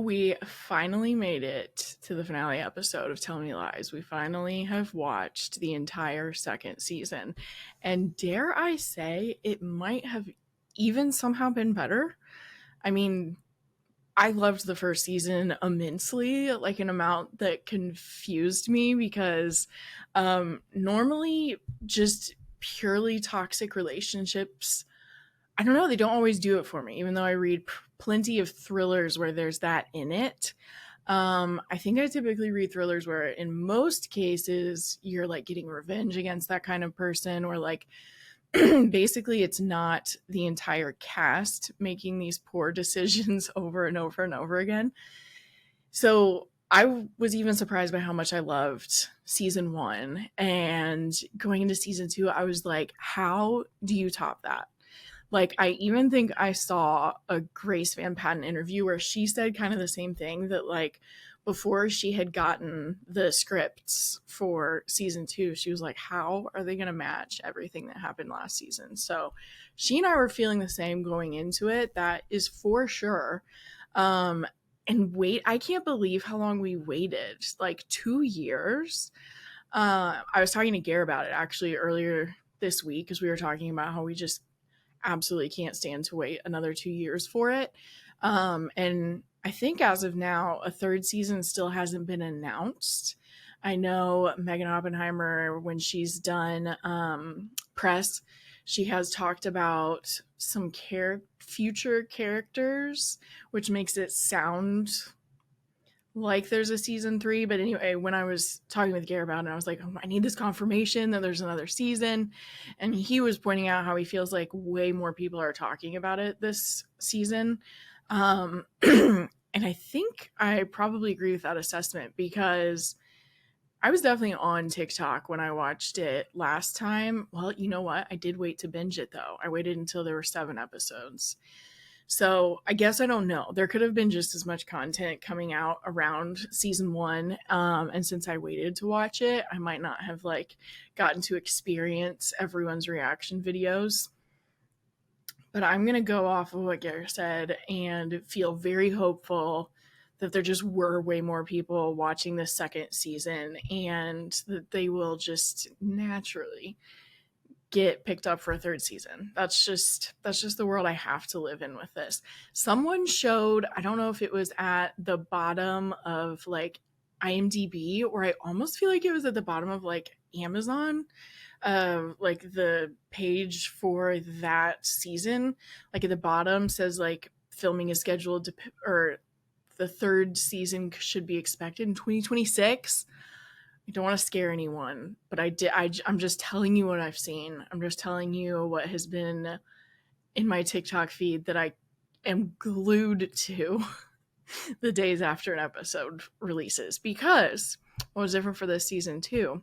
We finally made it to the finale episode of Tell Me Lies. We finally have watched the entire second season. And dare I say, it might have even somehow been better. I mean, I loved the first season immensely, like an amount that confused me because normally just purely toxic relationships, I don't know, they don't always do it for me, even though I read plenty of thrillers where there's that in it. I think I typically read thrillers where, in most cases, you're like getting revenge against that kind of person, or like basically it's not the entire cast making these poor decisions over and over and over again. So I was even surprised by how much I loved season one. And going into season two, I was like, how do you top that? Like, I even think I saw a Grace Van Patten interview where she said kind of the same thing, that like before she had gotten the scripts for season two, she was like, how are they going to match everything that happened last season? So she and I were feeling the same going into it. That is for sure. And wait, I can't believe how long we waited, like 2 years. I was talking to Gare about it actually earlier this week, because we were talking about how we just absolutely can't stand to wait another 2 years for it. And I think as of now, a third season still hasn't been announced. I know Megan Oppenheimer, when she's done press, she has talked about some future characters, which makes it sound like there's a season three. But anyway, when I was talking with Gare about it, I was like, oh, I need this confirmation that there's another season. And he was pointing out how he feels like way more people are talking about it this season. And I think I probably agree with that assessment, because I was definitely on TikTok when I watched it last time. Well, you know what? I did wait to binge it, though. I waited until there were 7 episodes. So I guess I don't know. There could have been just as much content coming out around season one. And since I waited to watch it, I might not have like gotten to experience everyone's reaction videos. But I'm going to go off of what Gare said and feel very hopeful that there just were way more people watching this second season, and that they will just naturally get picked up for a third season. That's just the world I have to live in with this. Someone showed, I don't know if it was at the bottom of like IMDb, or I almost feel like it was at the bottom of like Amazon, like the page for that season. Like at the bottom says like filming is scheduled to, or the third season should be expected in 2026. I don't want to scare anyone, but I'm just telling you what I've seen. I'm just telling you what has been in my TikTok feed that I am glued to the days after an episode releases. Because what was different for this season too,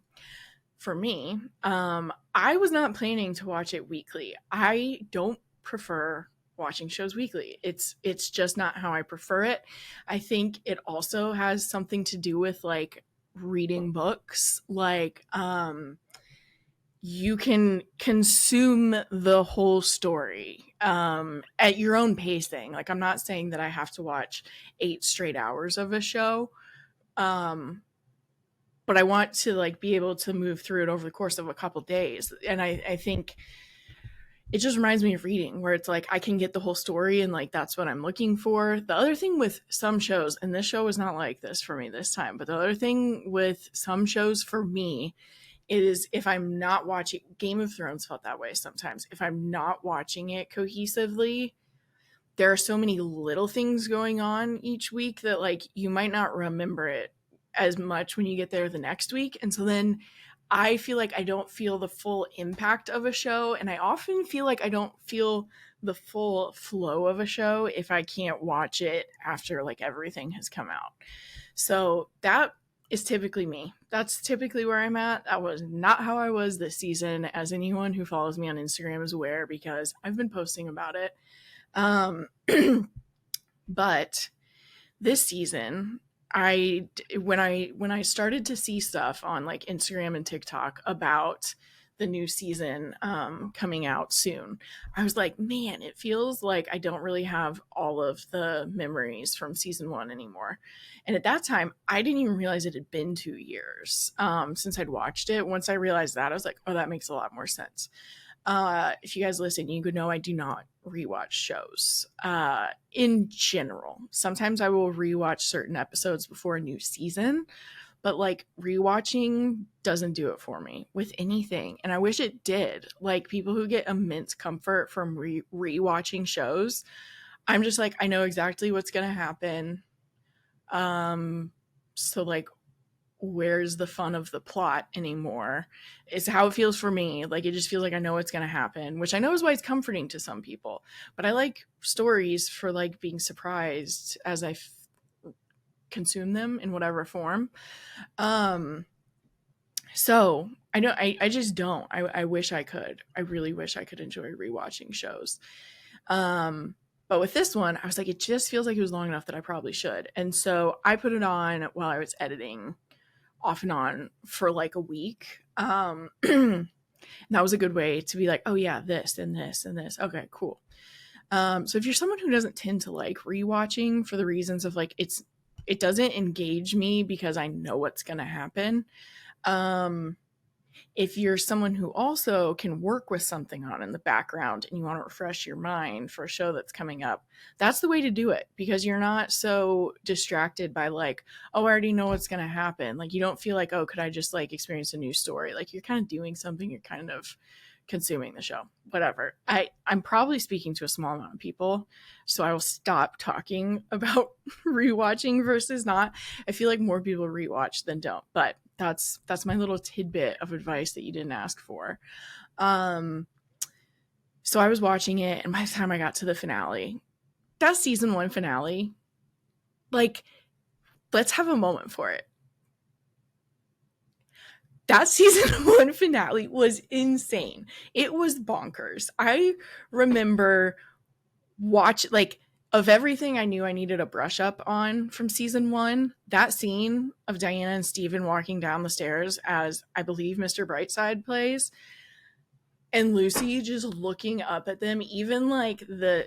for me, I was not planning to watch it weekly. I don't prefer watching shows weekly. It's just not how I prefer it. I think it also has something to do with like reading books. Like you can consume the whole story at your own pacing. Like, I'm not saying that I have to watch 8 straight hours of a show, but I want to like be able to move through it over the course of a couple days. And I think it just reminds me of reading, where it's like I can get the whole story, and like that's what I'm looking for. The other thing with some shows, and this show was not like this for me this time, but the other thing with some shows for me is, if I'm not watching, Game of Thrones felt that way sometimes. If I'm not watching it cohesively, there are so many little things going on each week that like you might not remember it as much when you get there the next week. And so then I feel like I don't feel the full impact of a show, and I often feel like I don't feel the full flow of a show if I can't watch it after like everything has come out. So that is typically me. That's typically where I'm at. That was not how I was this season, as anyone who follows me on Instagram is aware, because I've been posting about it. But this season, when I started to see stuff on like Instagram and TikTok about the new season coming out soon, I was like, man, it feels like I don't really have all of the memories from season 1 anymore. And at that time, I didn't even realize it had been 2 years since I'd watched it. Once I realized that, I was like, oh, that makes a lot more sense. If you guys listen, you could know I do not rewatch shows in general. Sometimes I will rewatch certain episodes before a new season, but like rewatching doesn't do it for me with anything. And I wish it did. Like people who get immense comfort from rewatching shows, I'm just like, I know exactly what's going to happen. So like, where's the fun of the plot anymore? It's how it feels for me. Like it just feels like I know what's going to happen, which I know is why it's comforting to some people, but I like stories for like being surprised as I consume them in whatever form. So I know I just don't. I wish I could. I really wish I could enjoy rewatching shows. But with this one, I was like, it just feels like it was long enough that I probably should. And so I put it on while I was editing off and on for like a week. And that was a good way to be like, oh yeah, this and this and this. Okay, cool. So if you're someone who doesn't tend to like rewatching for the reasons of like it doesn't engage me because I know what's gonna happen. If you're someone who also can work with something on in the background and you want to refresh your mind for a show that's coming up, that's the way to do it, because you're not so distracted by like, oh, I already know what's going to happen. Like you don't feel like, oh, could I just like experience a new story? Like you're kind of doing something, you're kind of consuming the show. Whatever. I'm probably speaking to a small amount of people, so I will stop talking about rewatching versus not. I feel like more people rewatch than don't, but that's my little tidbit of advice that you didn't ask for. So I was watching it, and by the time I got to the finale, that season 1 finale, like, let's have a moment for it. That season 1 finale was insane. It was bonkers. I remember like, of everything I knew I needed a brush up on from season 1, that scene of Diana and Steven walking down the stairs as I believe Mr. Brightside plays, and Lucy just looking up at them, even like the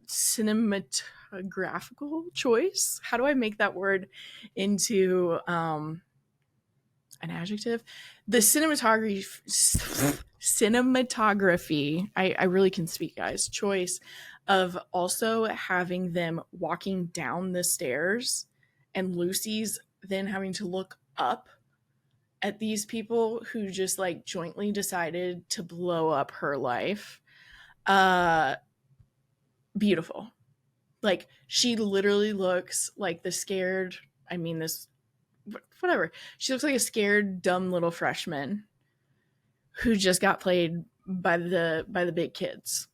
cinematographical choice. How do I make that word into an adjective? The cinematography, I really can speak, guys, choice of also having them walking down the stairs and Lucy's then having to look up at these people who just like jointly decided to blow up her life. Beautiful. Like she literally looks like the scared, I mean this, whatever. She looks like a scared, dumb little freshman who just got played by the big kids.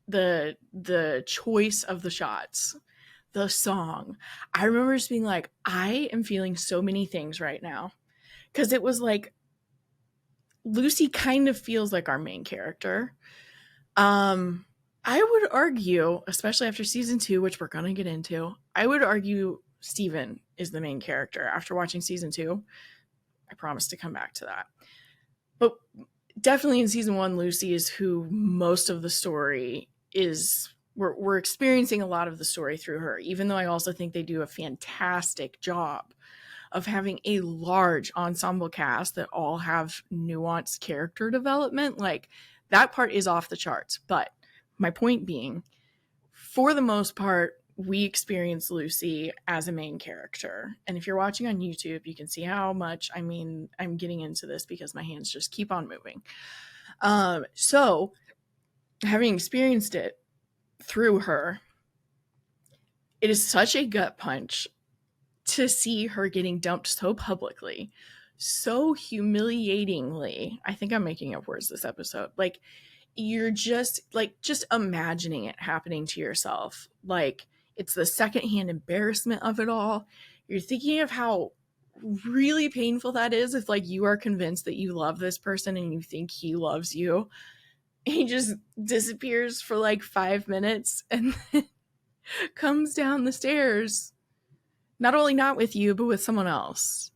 The choice of the shots, the song. I remember just being like, I am feeling so many things right now. Because it was like, Lucy kind of feels like our main character. I would argue, especially after season 2, which we're going to get into, I would argue Steven is the main character after watching season 2. I promise to come back to that. But definitely in season 1, Lucy is who most of the story is. We're experiencing a lot of the story through her, even though I also think they do a fantastic job of having a large ensemble cast that all have nuanced character development. Like, that part is off the charts. But my point being, for the most part, we experience Lucy as a main character. And if you're watching on YouTube, you can see how much, I mean, I'm getting into this because my hands just keep on moving. So having experienced it through her, it is such a gut punch to see her getting dumped so publicly, so humiliatingly. I think I'm making up words this episode. Like, you're just imagining it happening to yourself. Like, it's the secondhand embarrassment of it all. You're thinking of how really painful that is if like you are convinced that you love this person and you think he loves you. He just disappears for like 5 minutes and then comes down the stairs, not only not with you, but with someone else.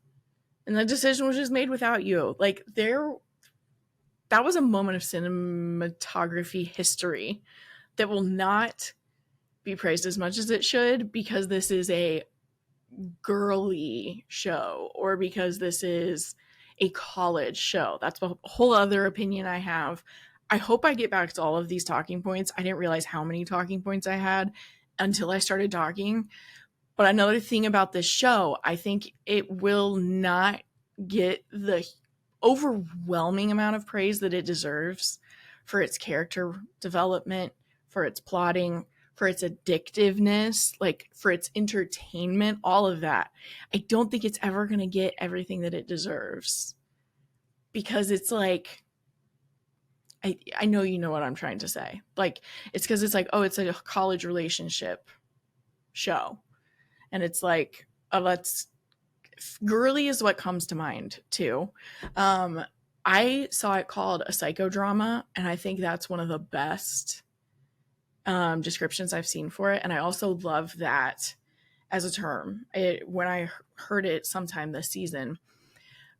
And the decision was just made without you. Like, there that was a moment of cinematography history that will not be praised as much as it should because this is a girly show or because this is a college show. That's a whole other opinion I have. I hope I get back to all of these talking points. I didn't realize how many talking points I had until I started talking. But another thing about this show, I think it will not get the overwhelming amount of praise that it deserves for its character development, for its plotting, for its addictiveness, like for its entertainment, all of that. I don't think it's ever going to get everything that it deserves because it's like, I know you know what I'm trying to say. Like, it's because it's like, oh, it's like a college relationship show. And it's like, oh, let's girly is what comes to mind too. I saw it called a psychodrama, and I think that's one of the best descriptions I've seen for it. And I also love that as a term. When I heard it sometime this season,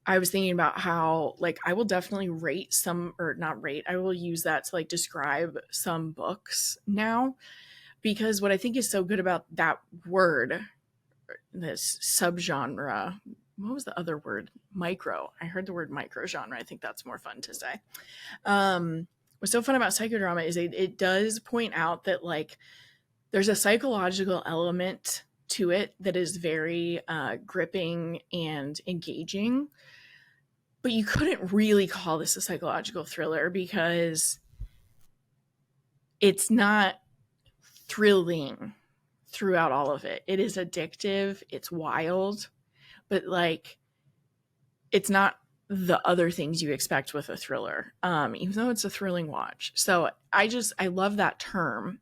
I was thinking about how like I will definitely rate some, or not rate, I will use that to like describe some books now, because what I think is so good about that word, this subgenre, what was the other word? Micro. I heard the word micro genre. I think that's more fun to say. What's so fun about psychodrama is it does point out that like there's a psychological element to it that is very gripping and engaging. But you couldn't really call this a psychological thriller because it's not thrilling throughout all of it. It is addictive, it's wild, but like it's not the other things you expect with a thriller, even though it's a thrilling watch. So I love that term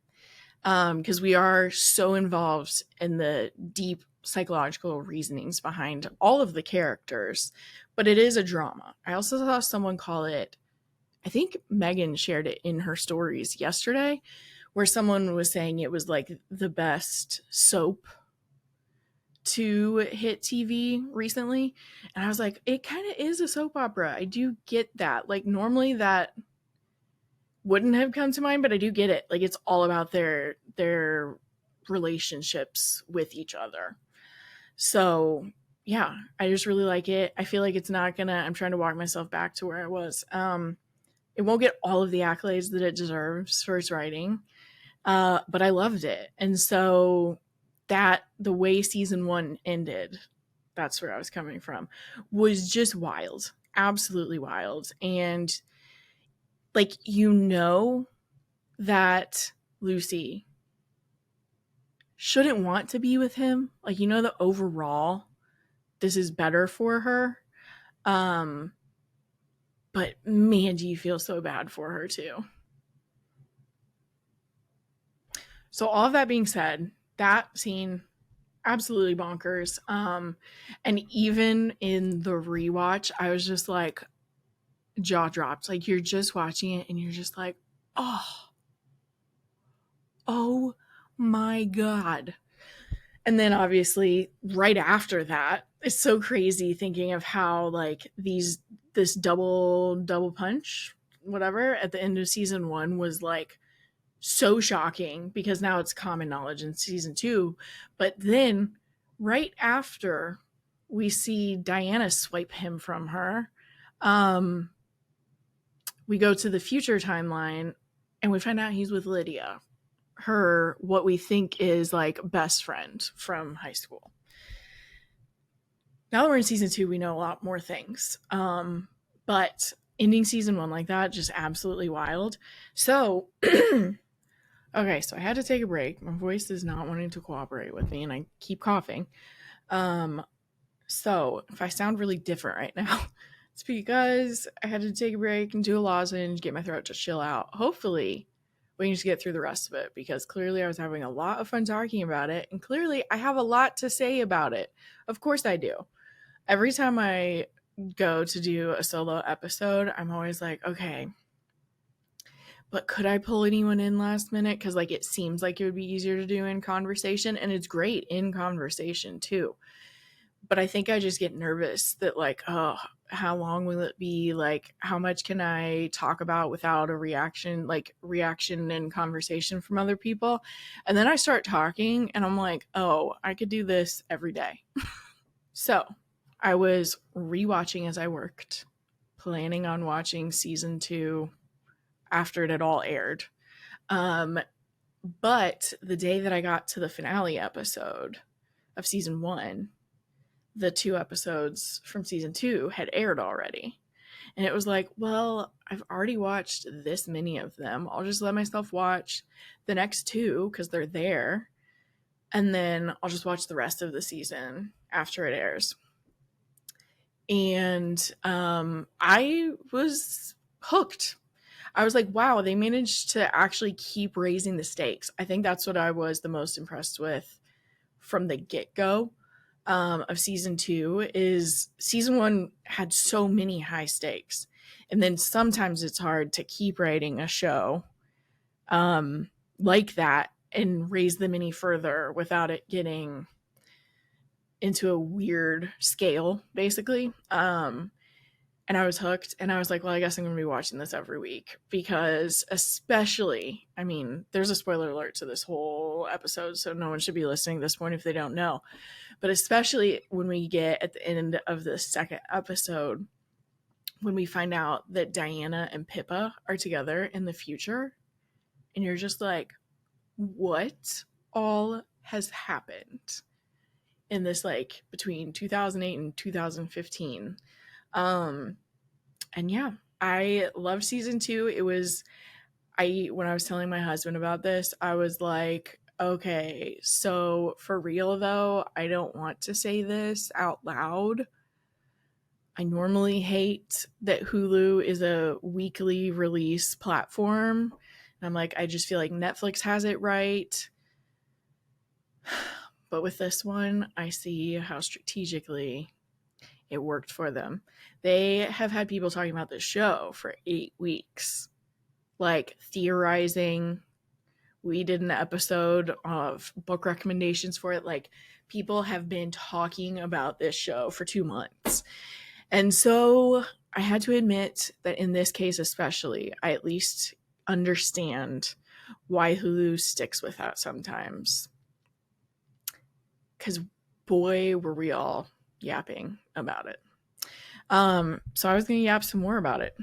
because we are so involved in the deep psychological reasonings behind all of the characters, but it is a drama. I also saw someone call it, I think Megan shared it in her stories yesterday, where someone was saying it was like the best soap to hit TV recently. And I was like, it kind of is a soap opera. I do get that. Like normally that wouldn't have come to mind, but I do get it. Like it's all about their relationships with each other. So yeah, I just really like it. I feel like it's not gonna, I'm trying to walk myself back to where I was. It won't get all of the accolades that it deserves for its writing. But I loved it. And so that the way season 1 ended, that's where I was coming from, was just wild, absolutely wild. And like, you know, that Lucy shouldn't want to be with him. Like, you know, that overall this is better for her. But man, do you feel so bad for her too. So all of that being said, that scene absolutely bonkers. And even in the rewatch, I was just like jaw dropped. Like you're just watching it and you're just like, oh my God. And then obviously right after that, it's so crazy thinking of how like this double punch, whatever, at the end of season 1 was like so shocking because now it's common knowledge in season 2. But then right after we see Diana swipe him from her, we go to the future timeline and we find out he's with Lydia, her what we think is like best friend from high school. Now that we're in season 2, we know a lot more things. But ending season 1 like that, just absolutely wild. So okay, so I had to take a break. My voice is not wanting to cooperate with me and I keep coughing. So if I sound really different right now, it's because I had to take a break and do a lozenge, get my throat to chill out. Hopefully we can just get through the rest of it because clearly I was having a lot of fun talking about it and clearly I have a lot to say about it. Of course I do. Every time I go to do a solo episode, I'm always like, okay, but could I pull anyone in last minute? Because like it seems like it would be easier to do in conversation, and it's great in conversation too. But I think I just get nervous that, like, oh, how long will it be? Like, how much can I talk about without a reaction, like reaction and conversation from other people? And then I start talking and I'm like, oh, I could do this every day. So I was rewatching as I worked, planning on watching season 2 after it had all aired. Um, but the day that I got to the finale episode of season 1, the 2 episodes from season 2 had aired already. And it was like, well, I've already watched this many of them. I'll just let myself watch the next 2 because they're there. And then I'll just watch the rest of the season after it airs. And I was hooked. I was like, wow, they managed to actually keep raising the stakes. I think that's what I was the most impressed with from the get-go of season 2 is season 1 had so many high stakes. And then sometimes it's hard to keep writing a show like that and raise them any further without it getting into a weird scale, basically. And I was hooked, and I was like, well, I guess I'm going to be watching this every week because, especially, I mean, there's a spoiler alert to this whole episode, so no one should be listening at this point if they don't know. But especially when we get at the end of the second episode, when we find out that Diana and Pippa are together in the future, and you're just like, what all has happened in this, like, between 2008 and 2015? And yeah, I love season 2. It was, when I was telling my husband about this, I was like, okay, so for real though, I don't want to say this out loud. I normally hate that Hulu is a weekly release platform. And I'm like, I just feel like Netflix has it right. But with this one, I see how strategically it worked for them. They have had people talking about this show for 8 weeks, like theorizing. We did an episode of book recommendations for it. Like, people have been talking about this show for 2 months. And so I had to admit that in this case, especially, I at least understand why Hulu sticks with that sometimes. Because boy, were we all yapping about it. So I was going to yap some more about it.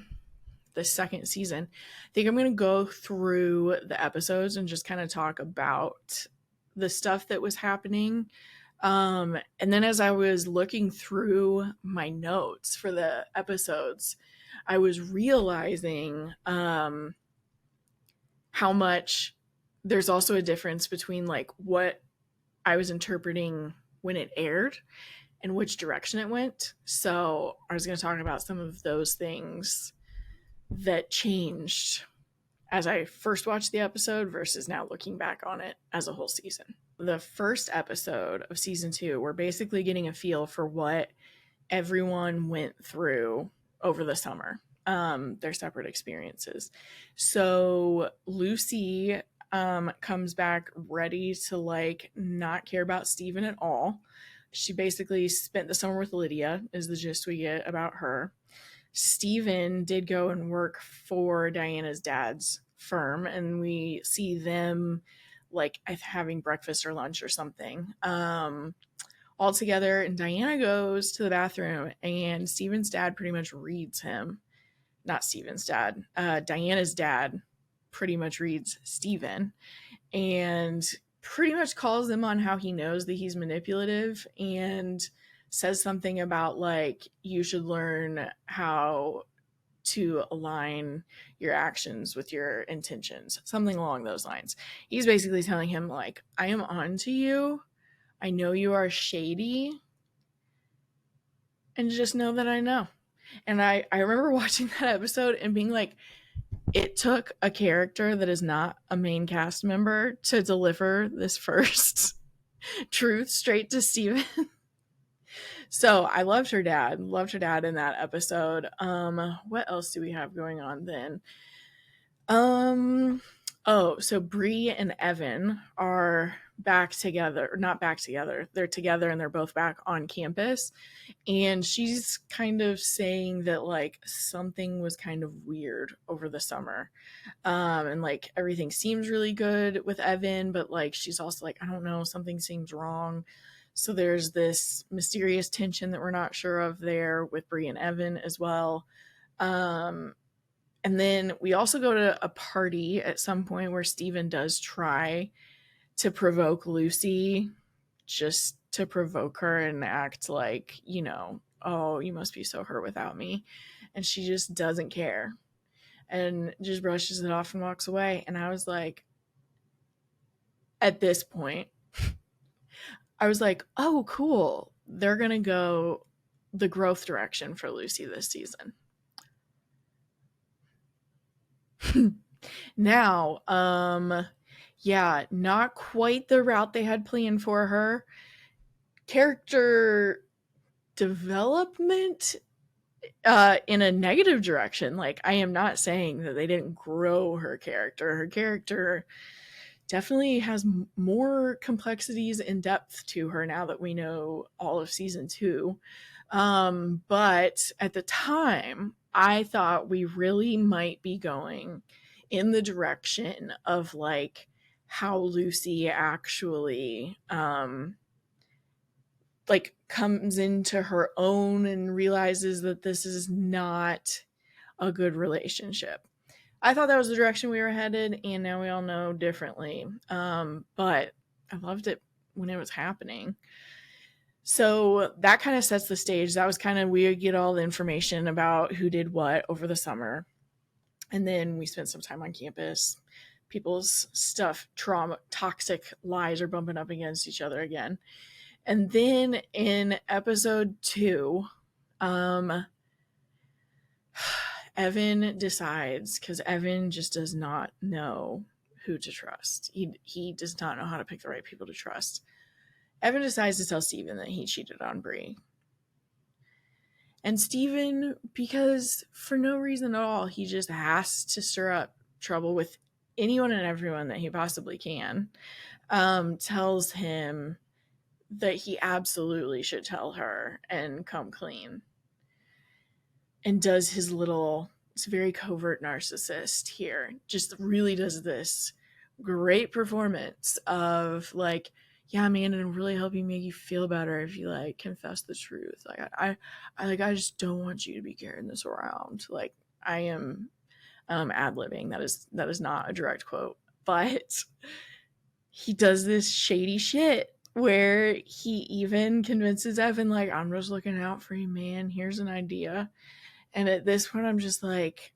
The second season. I think I'm going to go through the episodes and just kind of talk about the stuff that was happening. And then as I was looking through my notes for the episodes, I was realizing how much there's also a difference between like what I was interpreting when it aired and which direction it went. So I was going to talk about some of those things that changed as I first watched the episode versus now looking back on it as a whole season. The first episode of season 2, we're basically getting a feel for what everyone went through over the summer, their separate experiences. So Lucy comes back ready to like not care about Steven at all. She basically spent the summer with Lydia, is the gist we get about her. Steven did go and work for Diana's dad's firm, and we see them like having breakfast or lunch or something all together. And Diana goes to the bathroom, and Steven's dad pretty much reads him. Not Steven's dad, Diana's dad pretty much reads Steven and pretty much calls him on how he knows that he's manipulative and says something about like you should learn how to align your actions with your intentions, something along those lines. He's basically telling him like, I am on to you, I know you are shady, and just know that I know. And I remember watching that episode and being like, it took a character that is not a main cast member to deliver this first truth straight to Steven. So I loved her dad in that episode. What else do we have going on then? So Bree and Evan are back together, not back together, they're together and they're both back on campus. And she's kind of saying that like something was kind of weird over the summer. And like everything seems really good with Evan, but like she's also like, I don't know, something seems wrong. So there's this mysterious tension that we're not sure of there with Bree and Evan as well. Um, and then we also go to a party at some point where Steven does try to provoke Lucy, just to provoke her and act like, oh, you must be so hurt without me. And she just doesn't care and just brushes it off and walks away. And I was like, at this point, I was like, oh, cool. They're going to go the growth direction for Lucy this season. Now, yeah, not quite the route they had planned for her. Character development in a negative direction. Like, I am not saying that they didn't grow her character. Her character definitely has more complexities and depth to her now that we know all of season 2. But at the time, I thought we really might be going in the direction of like how Lucy actually like comes into her own and realizes that this is not a good relationship. I thought that was the direction we were headed, and now we all know differently. But I loved it when it was happening. So that kind of sets the stage. That was kind of, we get all the information about who did what over the summer. And then we spent some time on campus. People's stuff, trauma, toxic lies are bumping up against each other again. And then in episode 2, Evan decides, because Evan just does not know who to trust. He does not know how to pick the right people to trust. Evan decides to tell Steven that he cheated on Bree. And Steven, because for no reason at all, he just has to stir up trouble with anyone and everyone that he possibly can, tells him that he absolutely should tell her and come clean. And does his little, it's very covert narcissist here, just really does this great performance of like, yeah, man, it'll really help you, make you feel better if you like confess the truth. Like I just don't want you to be carrying this around. Like I am ad-libbing. That is not a direct quote, but he does this shady shit where he even convinces Evan, like, I'm just looking out for you, man. Here's an idea. And at this point, I'm just like,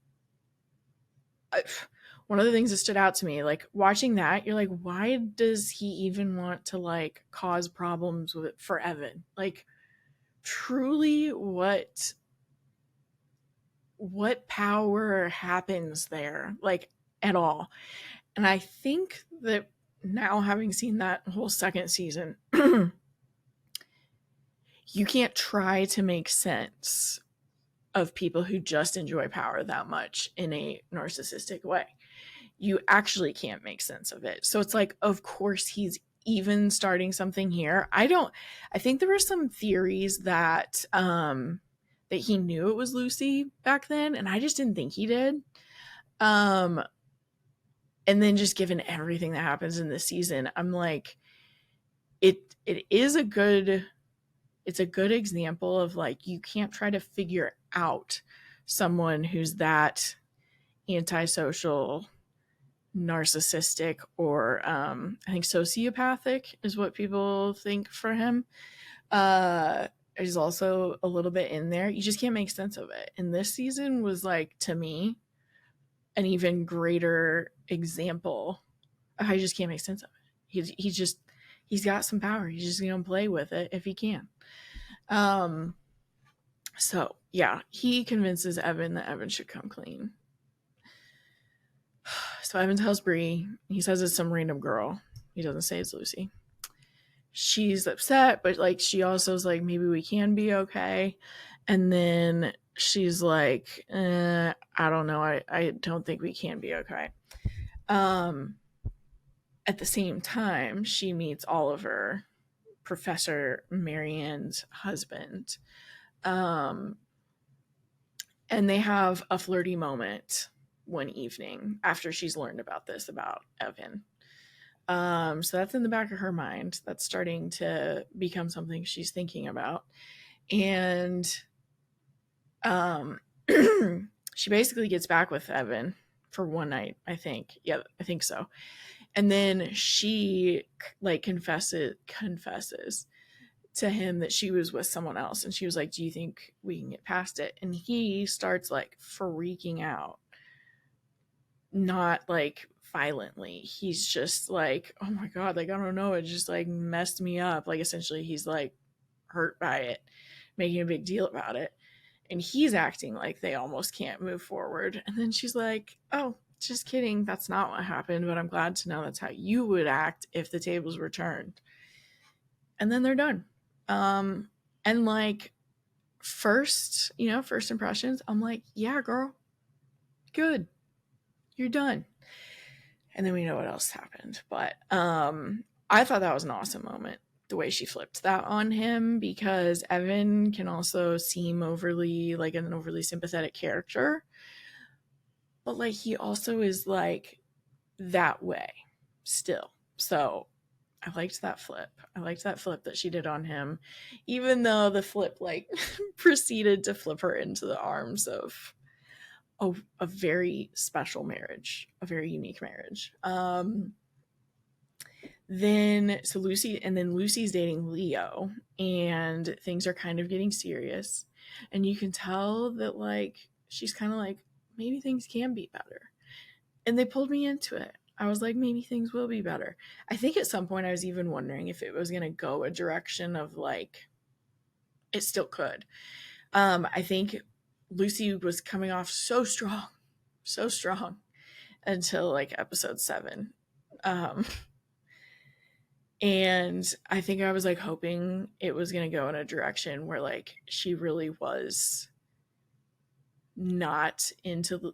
one of the things that stood out to me, like watching that, you're like, why does he even want to like cause problems with for Evan? Like, truly, what power happens there, like at all? And I think that now, having seen that whole second season, you can't try to make sense of people who just enjoy power that much in a narcissistic way. You actually can't make sense of it. So it's like, of course he's even starting something here. I think there were some theories that that he knew it was Lucy back then, and I just didn't think he did. And then just given everything that happens in this season, I'm like, it is a good, it's a good example of like, you can't try to figure out someone who's that antisocial, narcissistic, or I think sociopathic is what people think for him. Is also a little bit in there. You just can't make sense of it. And this season was like, to me, an even greater example of how you just can't make sense of it. He's got some power. He's just gonna play with it if he can. So yeah, he convinces Evan that Evan should come clean. So Evan tells Bree, he says it's some random girl. He doesn't say it's Lucy. She's upset, but like she also is like, maybe we can be okay. And then she's like, I don't know. I don't think we can be okay. And at the same time, she meets Oliver, Professor Marianne's husband. Um, and they have a flirty moment one evening after she's learned about this about Evan. So that's in the back of her mind. That's starting to become something she's thinking about. And um, she basically gets back with Evan for one night, I think. Yeah, I think so. And then she like confesses to him that she was with someone else, and she was like, do you think we can get past it? And he starts like freaking out, not like violently. He's just like, oh my god, like I don't know, it just like messed me up. Like essentially he's like hurt by it, making a big deal about it, and he's acting like they almost can't move forward. And then she's like, oh, just kidding, that's not what happened, but I'm glad to know that's how you would act if the tables were turned. And then they're done. And like first impressions, I'm like, yeah, girl, good, you're done. And then we know what else happened. But I thought that was an awesome moment, the way she flipped that on him, because Evan can also seem overly like an overly sympathetic character, but like he also is like that way still. So I liked that flip. I liked that flip that she did on him, even though the flip like proceeded to flip her into the arms of a very special marriage, a very unique marriage. Then Lucy's dating Leo, and things are kind of getting serious, and you can tell that like she's kind of like, maybe things can be better, and they pulled me into it. I was like, maybe things will be better. I think at some point I was even wondering if it was going to go a direction of like, it still could. I think Lucy was coming off so strong until like episode 7. And I think I was like hoping it was going to go in a direction where like she really was not into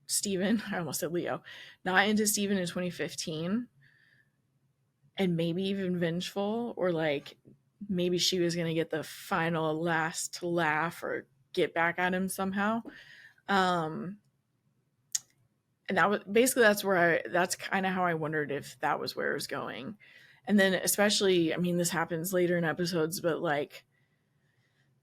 Steven. I almost said Leo. Not into Steven in 2015. And maybe even vengeful, or like maybe she was going to get the final last laugh or get back at him somehow. And that was basically, that's kind of how I wondered if that was where it was going. And then especially, I mean, this happens later in episodes, but like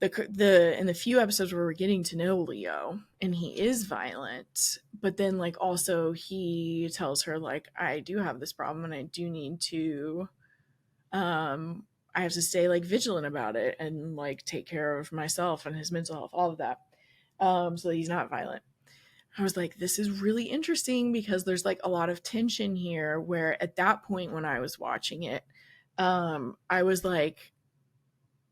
in the few episodes where we're getting to know Leo, and he is violent, but then like also he tells her like, I do have this problem and I do need to I have to stay like vigilant about it and like take care of myself and his mental health, all of that, so that he's not violent. I was like, this is really interesting because there's like a lot of tension here, where at that point when I was watching it, I was like,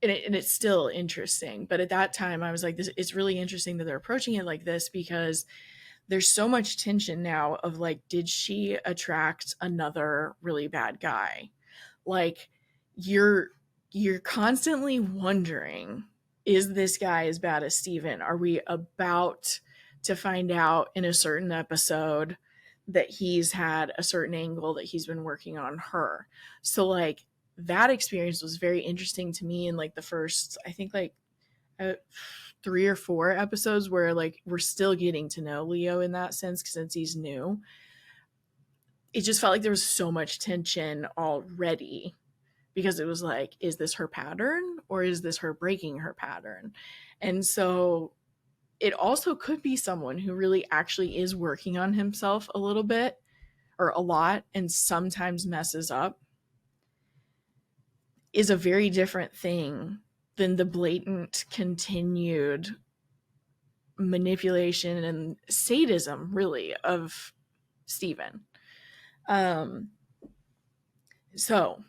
and it's still interesting, but at that time I was like, this, it's really interesting that they're approaching it like this, because there's so much tension now of like, did she attract another really bad guy? Like you're constantly wondering, is this guy as bad as Steven? Are we about to find out in a certain episode that he's had a certain angle that he's been working on her? So like that experience was very interesting to me in like the first, I think like 3 or 4 episodes, where like we're still getting to know Leo in that sense since he's new. It just felt like there was so much tension already, because it was like, is this her pattern or is this her breaking her pattern? And so it also could be someone who really actually is working on himself a little bit or a lot and sometimes messes up, is a very different thing than the blatant continued manipulation and sadism really of Steven. So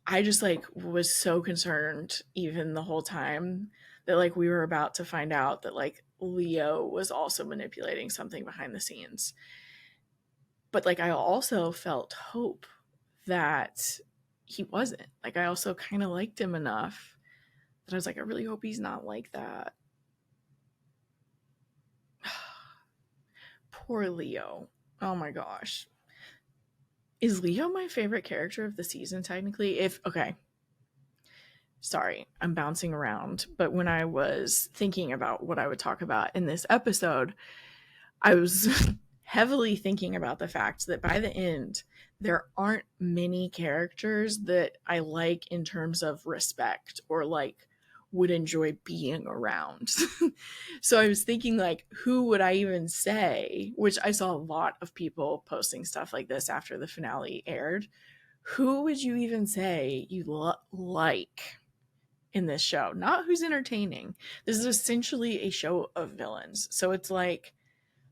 I just like was so concerned even the whole time that like we were about to find out that like Leo was also manipulating something behind the scenes. But like I also felt hope that he wasn't. Like I also kind of liked him enough that I was like, I really hope he's not like that. Poor Leo. Oh my gosh. Is Leo my favorite character of the season, technically? Okay, sorry, I'm bouncing around. But when I was thinking about what I would talk about in this episode, I was heavily thinking about the fact that by the end, there aren't many characters that I like in terms of respect or like would enjoy being around. So I was thinking, like, who would I even say? Which I saw a lot of people posting stuff like this after the finale aired. Who would you even say you like in this show? Not who's entertaining. This is essentially a show of villains. So it's like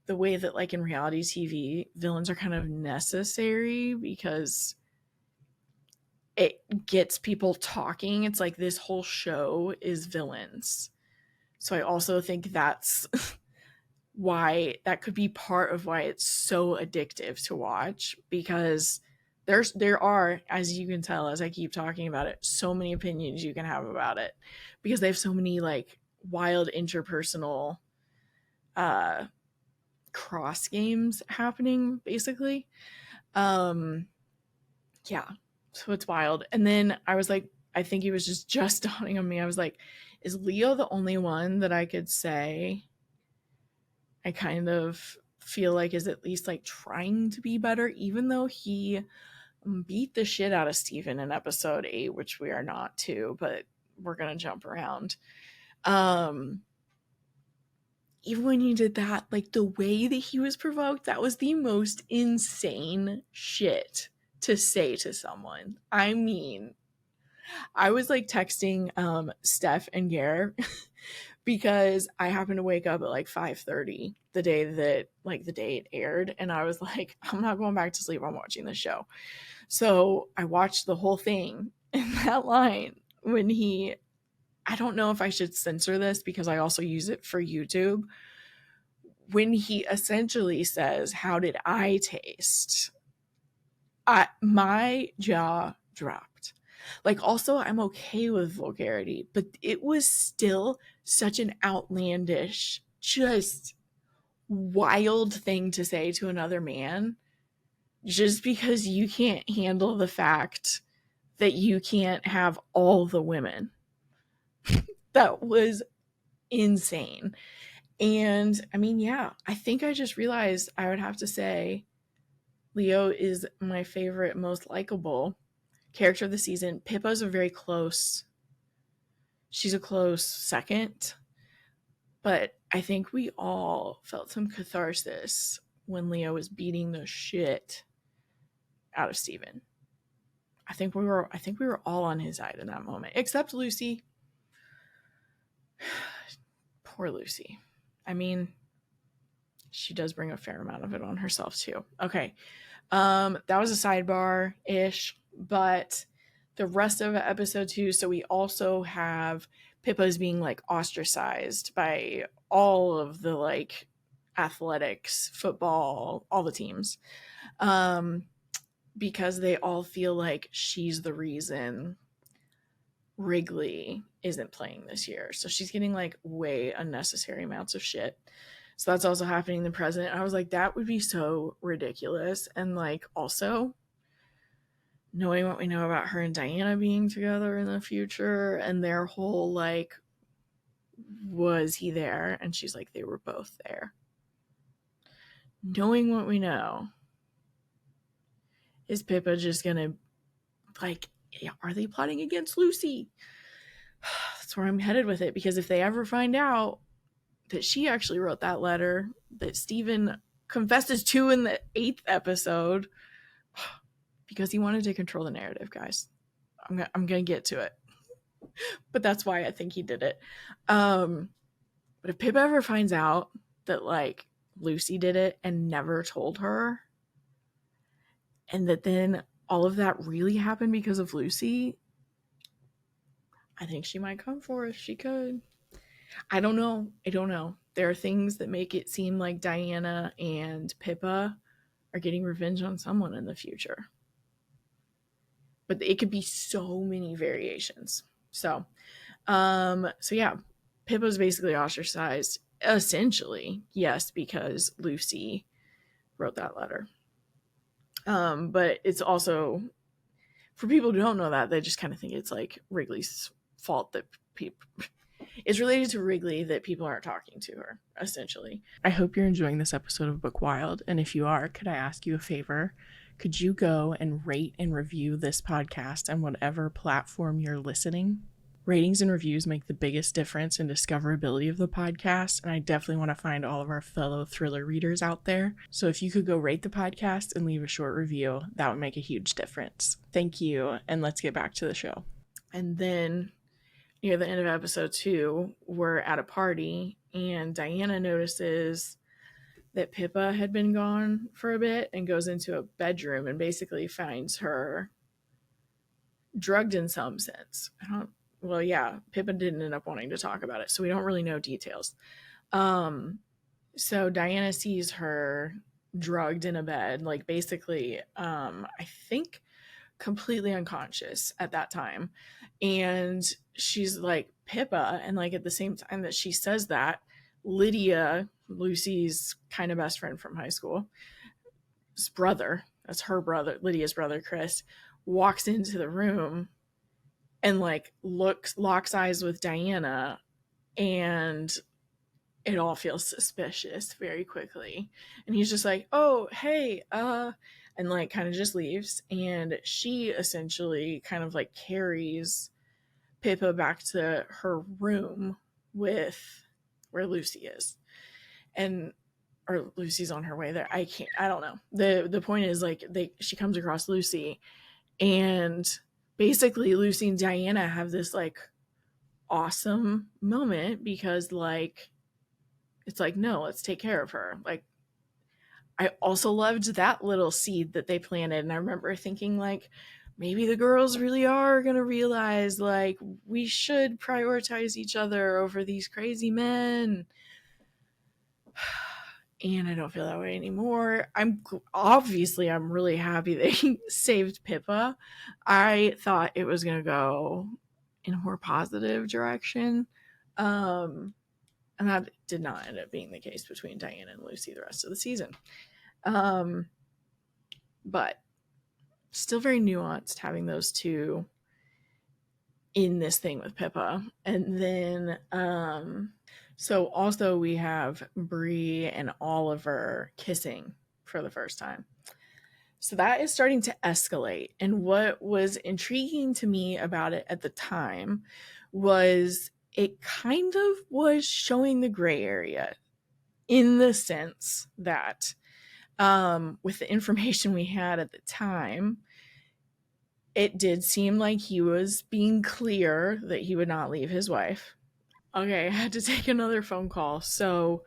the way that, like, in reality TV, villains are kind of necessary because it gets people talking. It's like this whole show is villains. So I also think that's why that could be part of why it's so addictive to watch, because there are, as you can tell as I keep talking about it, so many opinions you can have about it because they have so many like wild interpersonal cross games happening basically. Yeah, so it's wild. And then I was like, I think it was just dawning on me. I was like, is Leo the only one that I could say I kind of feel like is at least like trying to be better, even though he beat the shit out of Steven in episode 8, which we are not to, but we're gonna jump around. Even when he did that, like the way that he was provoked, that was the most insane shit to say to someone. I mean, I was like texting Steph and Gare because I happened to wake up at like 5:30 the day that like the day it aired, and I was like, I'm not going back to sleep, I'm watching this show. So I watched the whole thing, and that line when he, I don't know if I should censor this because I also use it for YouTube, when he essentially says, how did I taste? My jaw dropped. Like, also, I'm okay with vulgarity, but it was still such an outlandish, just wild thing to say to another man, just because you can't handle the fact that you can't have all the women. That was insane. And I mean, yeah, I think I just realized I would have to say Leo is my favorite, most likable character of the season. Pippa's she's a close second, but I think we all felt some catharsis when Leo was beating the shit out of Steven. I think we were all on his side in that moment, except Lucy. Poor Lucy. I mean, she does bring a fair amount of it on herself too. Okay. That was a sidebar ish, but the rest of episode 2, so we also have Pippa's being like ostracized by all of the like athletics, football, all the teams. Because they all feel like she's the reason Wrigley isn't playing this year. So she's getting like way unnecessary amounts of shit. So that's also happening in the present. I was like, that would be so ridiculous. And like, also knowing what we know about her and Diana being together in the future and their whole like, was he there? And she's like, they were both there. Knowing what we know, is Pippa just gonna like, are they plotting against Lucy? That's where I'm headed with it, because if they ever find out that she actually wrote that letter that Steven confesses to in the 8th episode, because he wanted to control the narrative, guys. I'm gonna get to it, but that's why I think he did it. But if Pippa ever finds out that like Lucy did it and never told her, and that then all of that really happened because of Lucy, I think she might come for us. She could. I don't know. There are things that make it seem like Diana and Pippa are getting revenge on someone in the future. But it could be so many variations. So yeah, Pippa's basically ostracized, essentially, yes, because Lucy wrote that letter. But it's also, for people who don't know that, they just kind of think it's like Wrigley's fault that people, it's related to Wrigley that people aren't talking to her, essentially. I hope you're enjoying this episode of Book Wild, and if you are, could I ask you a favor? Could you go and rate and review this podcast on whatever platform you're listening? Ratings and reviews make the biggest difference in discoverability of the podcast, and I definitely want to find all of our fellow thriller readers out there. So if you could go rate the podcast and leave a short review, that would make a huge difference. Thank you, and let's get back to the show. And then near the end of episode 2, we're at a party, and Diana notices that Pippa had been gone for a bit and goes into a bedroom and basically finds her drugged in some sense. Well, yeah, Pippa didn't end up wanting to talk about it, so we don't really know details. So Diana sees her drugged in a bed, like basically, I think completely unconscious at that time. And she's like, Pippa, and like at the same time that she says that, Lydia, Lucy's kind of best friend from high school, his brother, that's her brother, Lydia's brother, Chris, walks into the room and like locks eyes with Diana, and it all feels suspicious very quickly. And he's just like, oh, hey, and like kind of just leaves. And she essentially kind of like carries Pippa back to her room with where Lucy is. And or Lucy's on her way there. I don't know. The point is like she comes across Lucy, and basically Lucy and Diana have this like awesome moment because like it's like, no, let's take care of her. Like, I also loved that little seed that they planted, and I remember thinking like maybe the girls really are gonna realize like we should prioritize each other over these crazy men. And I don't feel that way anymore. I'm really happy they saved Pippa. I thought it was gonna go in a more positive direction, and that did not end up being the case between Diana and Lucy the rest of the season. But still very nuanced having those two in this thing with Pippa. And then so also we have Bree and Oliver kissing for the first time. So that is starting to escalate. And what was intriguing to me about it at the time was it kind of was showing the gray area, in the sense that with the information we had at the time, it did seem like he was being clear that he would not leave his wife. Okay, I had to take another phone call. So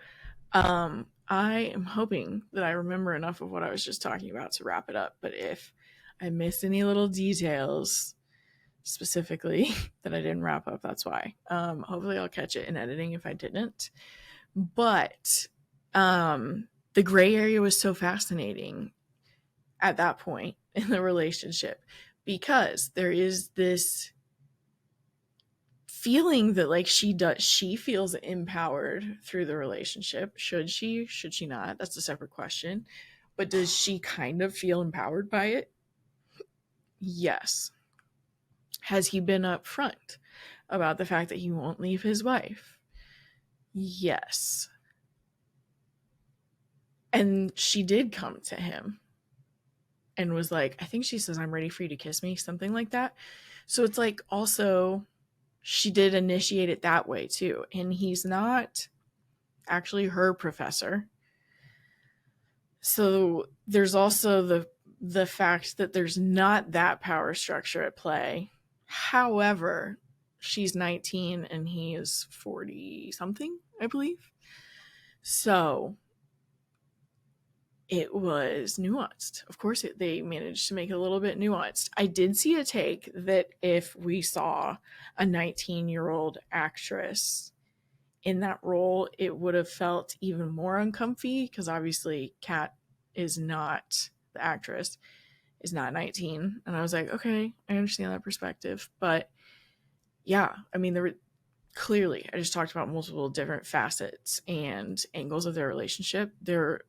I am hoping that I remember enough of what I was just talking about to wrap it up. But if I missed any little details specifically that I didn't wrap up, that's why. Hopefully I'll catch it in editing if I didn't. But the gray area was so fascinating at that point in the relationship, because there is this feeling that like she feels empowered through the relationship. Should she not? That's a separate question. But does she kind of feel empowered by it? Yes. Has he been upfront about the fact that he won't leave his wife? Yes. And she did come to him and was like, I think she says, I'm ready for you to kiss me, something like that. So it's like, also, she did initiate it that way too. And he's not actually her professor. So there's also the fact that there's not that power structure at play. However, she's 19 and he is 40 something, I believe. So it was nuanced. Of course, they managed to make it a little bit nuanced. I did see a take that if we saw a 19-year-old actress in that role, it would have felt even more uncomfy, because obviously Kat is not, the actress is not 19. And I was like, okay, I understand that perspective. But yeah, I mean, there were clearly, I just talked about multiple different facets and angles of their relationship. There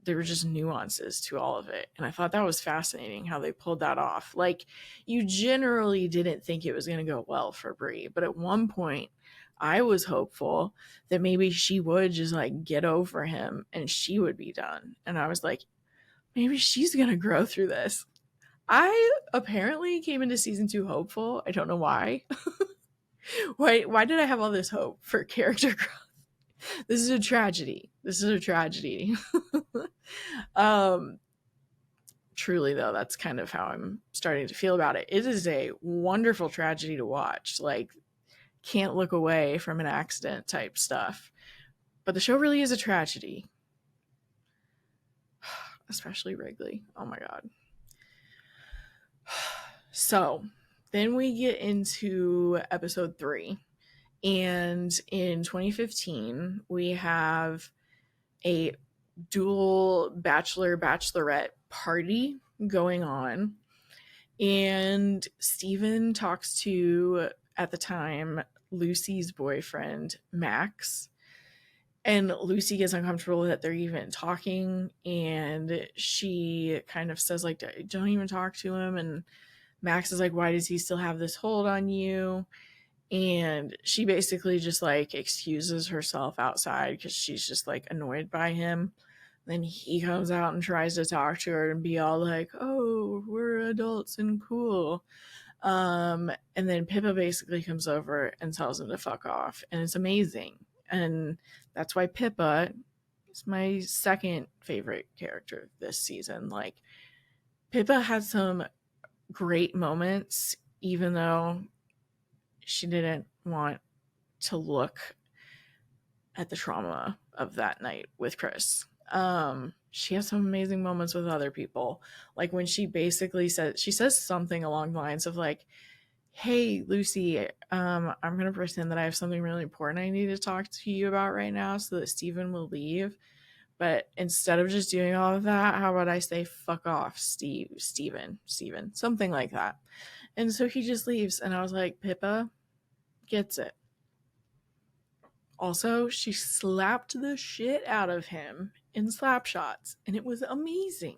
there were just nuances to all of it. And I thought that was fascinating how they pulled that off. Like, you generally didn't think it was going to go well for Brie, but at one point I was hopeful that maybe she would just like get over him and she would be done. And I was like, maybe she's going to grow through this. I apparently came into season 2 hopeful. I don't know why. Why did I have all this hope for character growth? This is a tragedy. Truly though, that's kind of how I'm starting to feel about it. It is a wonderful tragedy to watch. Like, can't look away from an accident type stuff. But the show really is a tragedy. Especially Wrigley. Oh my god. So then we get into episode 3. And in 2015, we have a dual bachelorette party going on. And Steven talks to, at the time, Lucy's boyfriend, Max. And Lucy gets uncomfortable that they're even talking. And she kind of says, like, don't even talk to him. And Max is like, why does he still have this hold on you? And she basically just like excuses herself outside because she's just like annoyed by him. Then he comes out and tries to talk to her and be all like, oh, we're adults and cool. And then Pippa basically comes over and tells him to fuck off. And it's amazing. And that's why Pippa is my second favorite character this season. Like, Pippa had some great moments, even though she didn't want to look at the trauma of that night with Chris. She has some amazing moments with other people. Like when she basically says something along the lines of like, hey, Lucy, I'm going to pretend that I have something really important I need to talk to you about right now so that Steven will leave. But instead of just doing all of that, how about I say, fuck off, Steven, something like that. And so he just leaves. And I was like, Pippa gets it. Also, she slapped the shit out of him in slap shots, and it was amazing.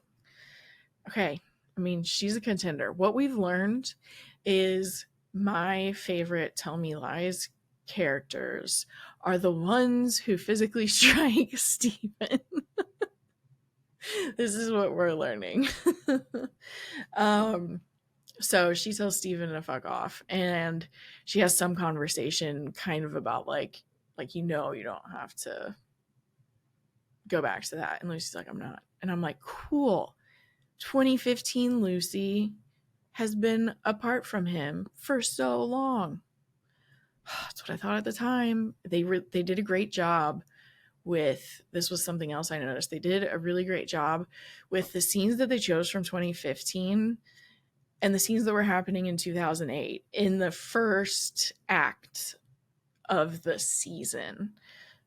Okay, I mean, she's a contender. What we've learned is my favorite Tell Me Lies characters are the ones who physically strike Steven. This is what we're learning. So she tells Steven to fuck off, and she has some conversation kind of about like, you don't have to go back to that. And Lucy's like, I'm not. And I'm like, cool. 2015 Lucy has been apart from him for so long. That's what I thought at the time. They did a great job with, this was something else I noticed. They did a really great job with the scenes that they chose from 2015 and the scenes that were happening in 2008 in the first act of the season.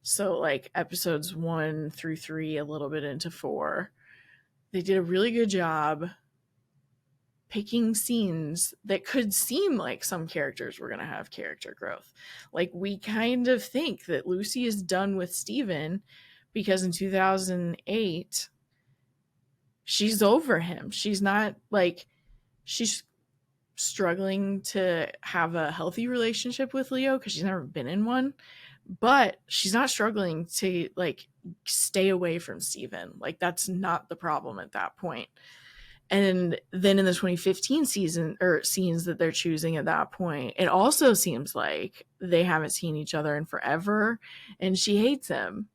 So like episodes 1 through 3, a little bit into 4. They did a really good job picking scenes that could seem like some characters were going to have character growth. Like, we kind of think that Lucy is done with Steven because in 2008, she's over him. She's not like, she's struggling to have a healthy relationship with Leo because she's never been in one, but she's not struggling to like stay away from Steven. Like, that's not the problem at that point. And then in the 2015 season or scenes that they're choosing at that point, it also seems like they haven't seen each other in forever and she hates him.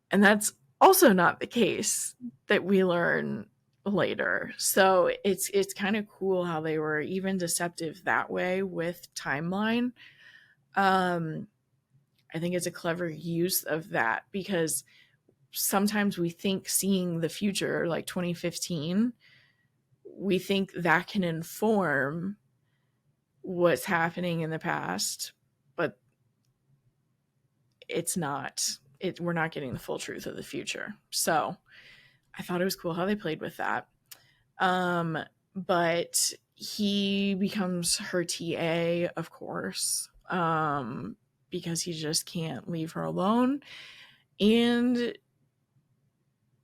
And that's also not the case that we learn later. So it's kind of cool how they were even deceptive that way with timeline. I think it's a clever use of that because sometimes we think seeing the future, like 2015, we think that can inform what's happening in the past, but it's not. We're not getting the full truth of the future. So I thought it was cool how they played with that. But he becomes her TA, of course, because he just can't leave her alone. And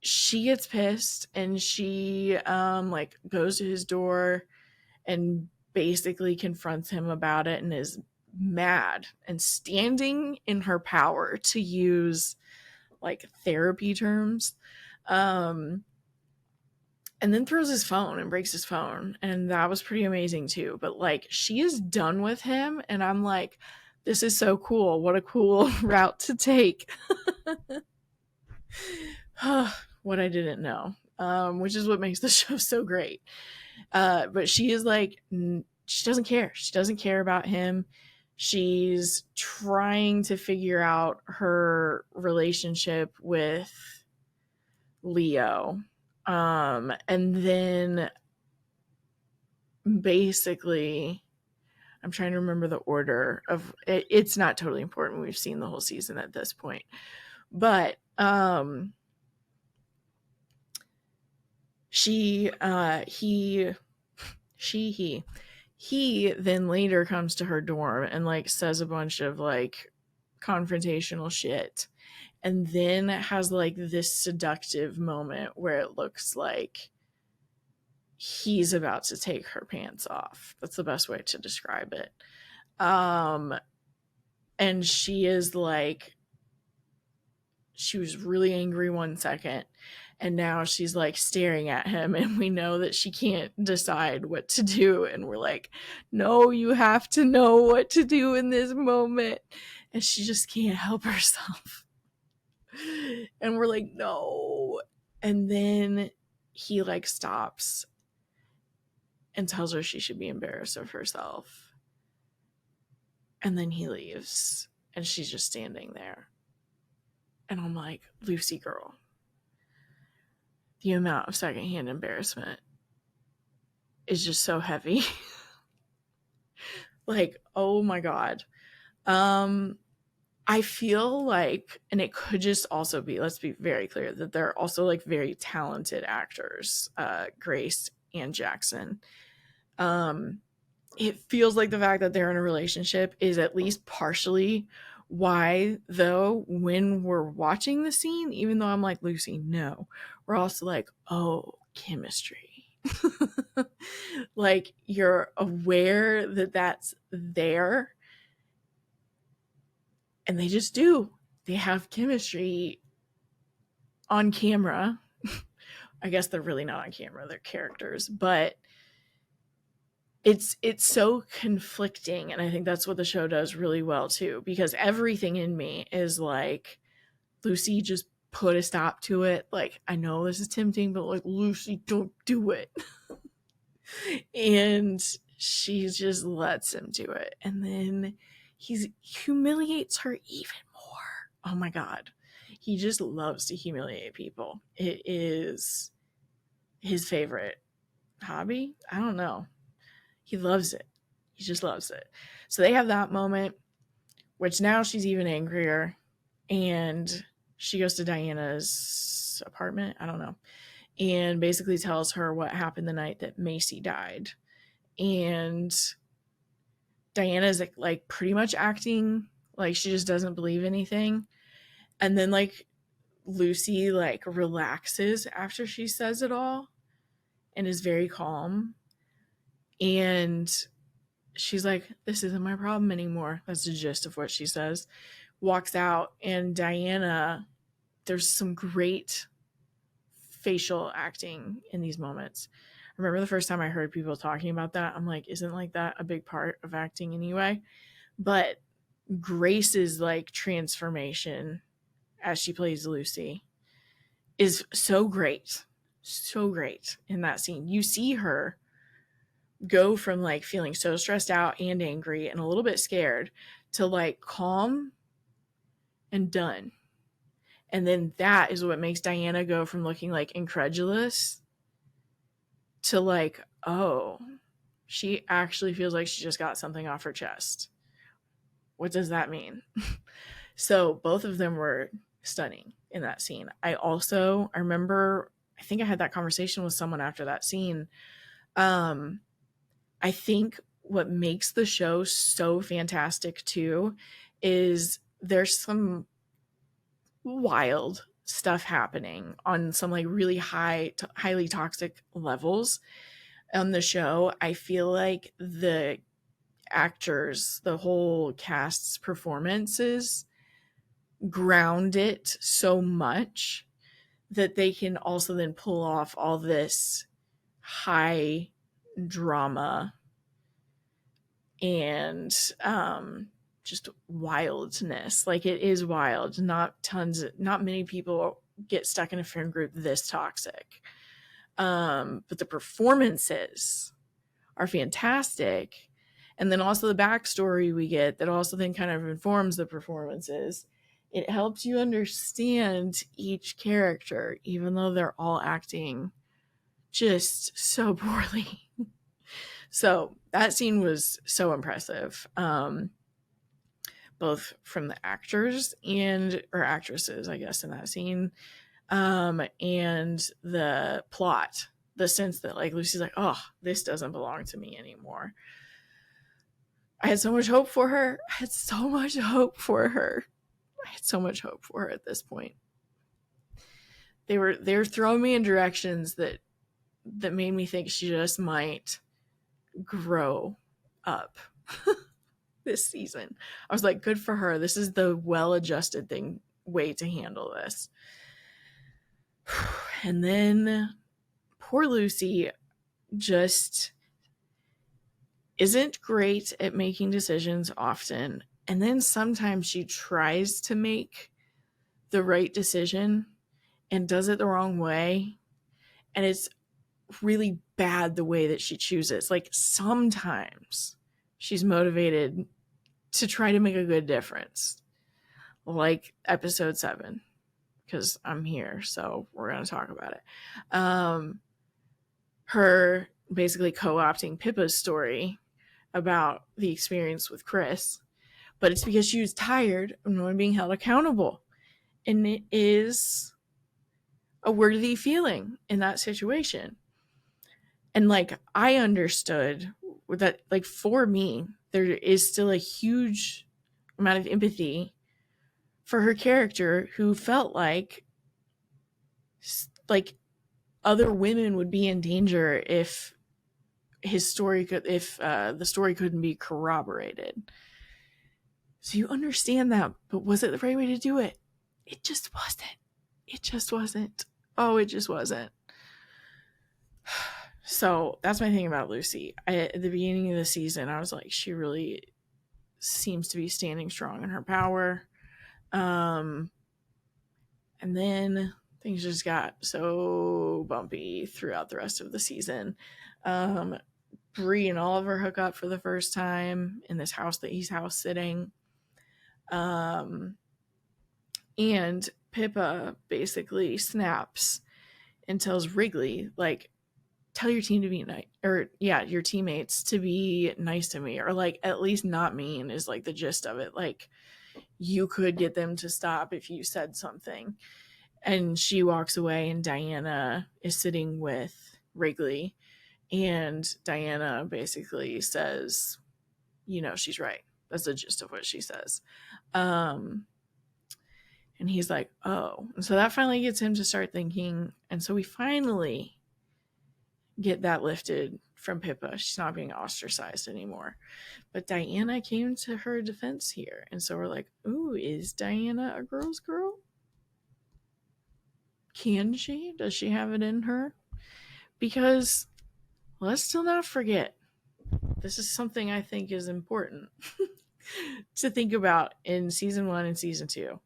she gets pissed and she like goes to his door and basically confronts him about it and is mad and standing in her power, to use like therapy terms. Um and then throws his phone and breaks his phone, and that was pretty amazing too. But like, she is done with him and I'm like, this is so cool. What a cool route to take. What I didn't know, which is what makes the show so great. But she is like, she doesn't care. She doesn't care about him. She's trying to figure out her relationship with Leo. And then basically, I'm trying to remember the order of it. It's not totally important. We've seen the whole season at this point. But he then later comes to her dorm and like says a bunch of like confrontational shit, and then has like this seductive moment where it looks like he's about to take her pants off. That's the best way to describe it. And she is like, she was really angry 1 second, and now she's like staring at him, and we know that she can't decide what to do, and we're like, no, you have to know what to do in this moment. And she just can't help herself. And we're like, no. And then he like stops and tells her she should be embarrassed of herself. And then he leaves and she's just standing there. And I'm like, Lucy girl, the amount of secondhand embarrassment is just so heavy. Like, oh my God. I feel like, and it could just also be, let's be very clear, that they're also like very talented actors, Grace and Jackson. It feels like the fact that they're in a relationship is at least partially why, though, when we're watching the scene, even though I'm like, Lucy, no, we're also like, oh, chemistry. Like, you're aware that that's there, and they just do. They have chemistry on camera. I guess they're really not on camera, they're characters, but it's so conflicting, and I think that's what the show does really well too, because everything in me is like, Lucy, just put a stop to it. Like, I know this is tempting, but like, Lucy, don't do it. And she just lets him do it, and then he humiliates her even more. Oh my God, he just loves to humiliate people. It is his favorite hobby. I don't know. He loves it. He just loves it. So they have that moment, which now she's even angrier, and she goes to Diana's apartment, I don't know, and basically tells her what happened the night that Macy died. And Diana's like pretty much acting like she just doesn't believe anything. And then like Lucy like relaxes after she says it all and is very calm. And she's like, this isn't my problem anymore. That's the gist of what she says. Walks out, and Diana, there's some great facial acting in these moments. I remember the first time I heard people talking about that, I'm like, isn't like that a big part of acting anyway? But Grace's like transformation as she plays Lucy is so great. So great in that scene. You see her go from like feeling so stressed out and angry and a little bit scared to like calm and done. And then that is what makes Diana go from looking like incredulous to like, oh, she actually feels like she just got something off her chest. What does that mean? So both of them were stunning in that scene. I remember, I think I had that conversation with someone after that scene. I think what makes the show so fantastic too is there's some wild stuff happening on some like really highly toxic levels on the show. I feel like the actors, the whole cast's performances ground it so much that they can also then pull off all this high drama and just wildness. Like, it is wild. Not many people get stuck in a friend group this toxic. But the performances are fantastic. And then also the backstory we get that also then kind of informs the performances. It helps you understand each character, even though they're all acting just so poorly. So that scene was so impressive, both from the actors or actresses, I guess, in that scene, and the plot, the sense that like Lucy's like, oh, this doesn't belong to me anymore. I had so much hope for her. I had so much hope for her at this point. They're throwing me in directions that made me think she just might grow up this season. I was like, good for her. This is the well-adjusted way to handle this. And then poor Lucy just isn't great at making decisions often. And then sometimes she tries to make the right decision and does it the wrong way. And it's really bad the way that she chooses. Like, sometimes she's motivated to try to make a good difference, like episode 7, because I'm here, so we're going to talk about it. Her basically co-opting Pippa's story about the experience with Chris, but it's because she was tired of no one being held accountable. And it is a worthy feeling in that situation. And like, I understood that, like, for me, there is still a huge amount of empathy for her character, who felt like other women would be in danger if the story couldn't be corroborated. So you understand that, but was it the right way to do it? It just wasn't. Oh, it just wasn't. So that's my thing about Lucy. At the beginning of the season, I was like, she really seems to be standing strong in her power. And then things just got so bumpy throughout the rest of the season. Bree and Oliver hook up for the first time in this house that he's house sitting. And Pippa basically snaps and tells Wrigley, like, tell your team to be nice, or your teammates to be nice to me, or like at least not mean, is like the gist of it. Like, you could get them to stop if you said something. And she walks away, and Diana is sitting with Wrigley, and Diana basically says, she's right. That's the gist of what she says. And he's like, oh. And so that finally gets him to start thinking. And so we finally get that lifted from Pippa. She's not being ostracized anymore. But Diana came to her defense here. And so we're like, ooh, is Diana a girl's girl? Can she? Does she have it in her? Because let's still not forget, this is something I think is important to think about in season 1 and season 2.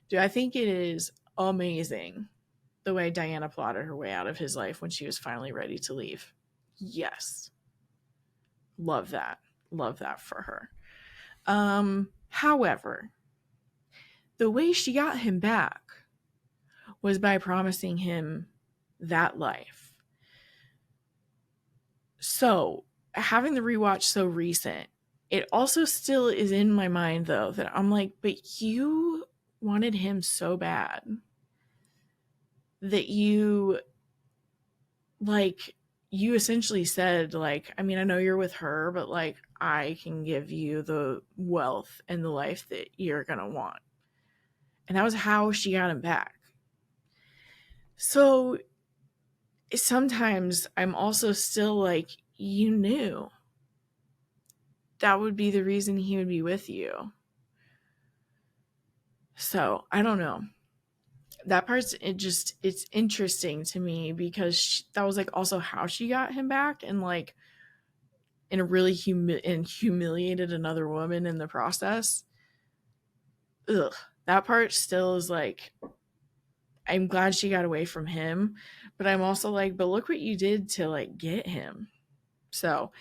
Do I think it is amazing the way Diana plotted her way out of his life when she was finally ready to leave? Yes. Love that. Love that for her. However, the way she got him back was by promising him that life. So, having the rewatch so recent, it also still is in my mind, though, that I'm like, but you wanted him so bad that you essentially said, like, I mean, I know you're with her, but like, I can give you the wealth and the life that you're gonna want. And that was how she got him back. So sometimes I'm also still like, you knew that would be the reason he would be with you. So I don't know. That part's it's interesting to me because that was like also how she got him back, and like in a really humiliated another woman in the process. Ugh, that part still is like, I'm glad she got away from him, but I'm also like, but look what you did to like get him. So,